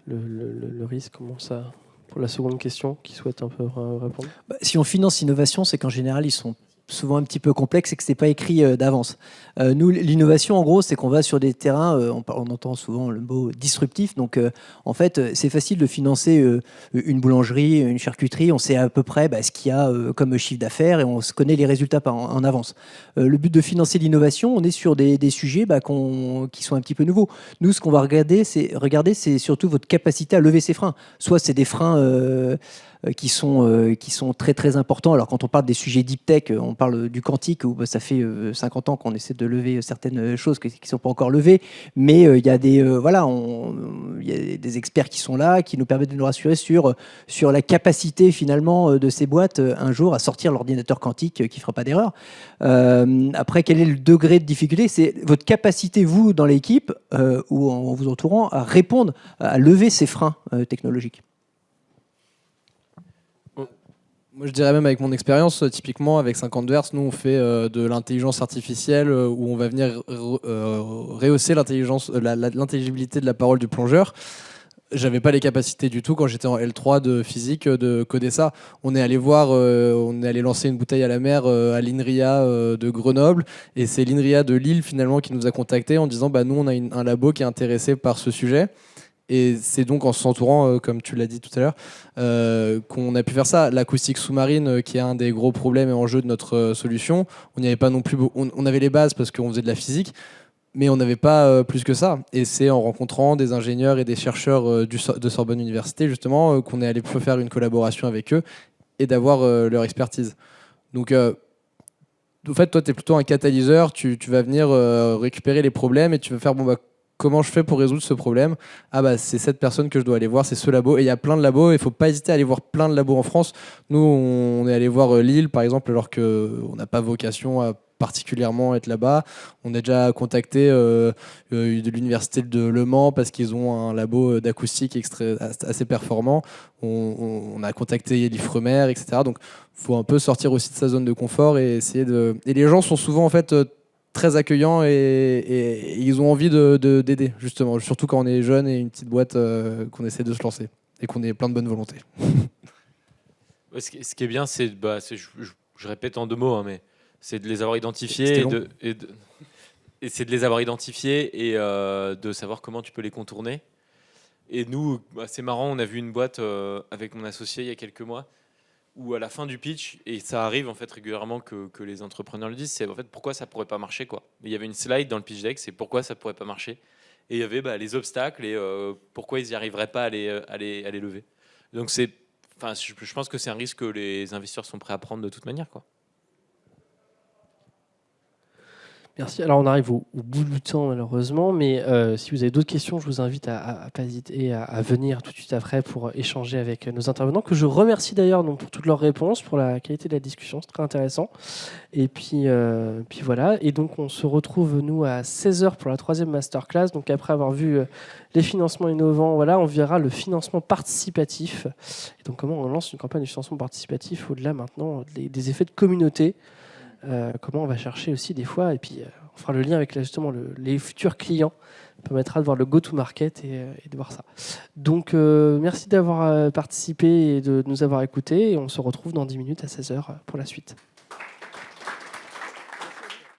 le risque, comment ça? Pour la seconde question, qui souhaite un peu répondre? Si on finance l'innovation, c'est qu'en général, ils sont souvent un petit peu complexes et que ce n'est pas écrit d'avance. Nous, l'innovation, en gros, c'est qu'on va sur des terrains, on entend souvent le mot disruptif. Donc, en fait, c'est facile de financer une boulangerie, une charcuterie. On sait à peu près ce qu'il y a comme chiffre d'affaires et on se connaît les résultats en avance. Le but de financer l'innovation, on est sur des sujets qui sont un petit peu nouveaux. Nous, ce qu'on va regarder, c'est surtout votre capacité à lever ces freins. Soit c'est des freins qui sont très très importants. Alors quand on parle des sujets deep tech, on parle du quantique où ça fait 50 ans qu'on essaie de lever certaines choses qui ne sont pas encore levées, mais il y a il y a des experts qui sont là, qui nous permettent de nous rassurer sur la capacité finalement de ces boîtes un jour à sortir l'ordinateur quantique qui ne fera pas d'erreur. Après, quel est le degré de difficulté? C'est votre capacité, vous, dans l'équipe ou en vous entourant, à répondre, à lever ces freins technologiques. Moi, je dirais même avec mon expérience, typiquement avec 50 Hertz, nous on fait de l'intelligence artificielle où on va venir rehausser l'intelligibilité de la parole du plongeur. J'avais pas les capacités du tout quand j'étais en L3 de physique de coder ça. On est allé lancer une bouteille à la mer à l'INRIA de Grenoble et c'est l'INRIA de Lille finalement qui nous a contactés en disant nous on a un labo qui est intéressé par ce sujet. Et c'est donc en s'entourant, comme tu l'as dit tout à l'heure, qu'on a pu faire ça. L'acoustique sous-marine, qui est un des gros problèmes et enjeux de notre solution, on n'y avait pas non plus. On avait les bases parce qu'on faisait de la physique, mais on n'avait pas plus que ça. Et c'est en rencontrant des ingénieurs et des chercheurs de Sorbonne Université, justement, qu'on est allé faire une collaboration avec eux et d'avoir leur expertise. Donc, en fait, toi, tu es plutôt un catalyseur. Tu vas venir récupérer les problèmes et tu vas faire comment je fais pour résoudre ce problème? C'est cette personne que je dois aller voir, c'est ce labo. Et il y a plein de labos, il ne faut pas hésiter à aller voir plein de labos en France. Nous, on est allé voir Lille, par exemple, alors qu'on n'a pas vocation à particulièrement être là-bas. On a déjà contacté de l'université de Le Mans parce qu'ils ont un labo d'acoustique assez performant. On a contacté l'Ifremer, etc. Donc, il faut un peu sortir aussi de sa zone de confort et essayer de... Et les gens sont souvent, en fait... très accueillants et ils ont envie d'aider, justement, surtout quand on est jeune et une petite boîte qu'on essaie de se lancer et qu'on est plein de bonne volonté. Ce qui est bien, c'est, je répète en 2 mots, mais c'est de les avoir identifiés et c'est de les avoir identifiés et de savoir comment tu peux les contourner. Et nous, c'est marrant, on a vu une boîte avec mon associé il y a quelques mois où à la fin du pitch, et ça arrive en fait régulièrement que les entrepreneurs le disent, c'est en fait pourquoi ça pourrait pas marcher quoi. Il y avait une slide dans le pitch deck, c'est pourquoi ça pourrait pas marcher, et il y avait les obstacles et pourquoi ils n'y arriveraient pas à les lever. Donc je pense que c'est un risque que les investisseurs sont prêts à prendre de toute manière quoi. Merci. Alors on arrive au bout du temps malheureusement, mais si vous avez d'autres questions, je vous invite à pas hésiter à venir tout de suite après pour échanger avec nos intervenants, que je remercie d'ailleurs pour toutes leurs réponses, pour la qualité de la discussion, c'est très intéressant. Et puis voilà, et donc on se retrouve nous à 16h pour la 3e masterclass. Donc après avoir vu les financements innovants, voilà, on verra le financement participatif. Et donc comment on lance une campagne de financement participatif au-delà maintenant des effets de communauté. Comment on va chercher aussi des fois, et puis on fera le lien avec justement les futurs clients, ça permettra de voir le go-to-market et de voir ça. Donc merci d'avoir participé et de nous avoir écoutés, et on se retrouve dans 10 minutes à 16h pour la suite.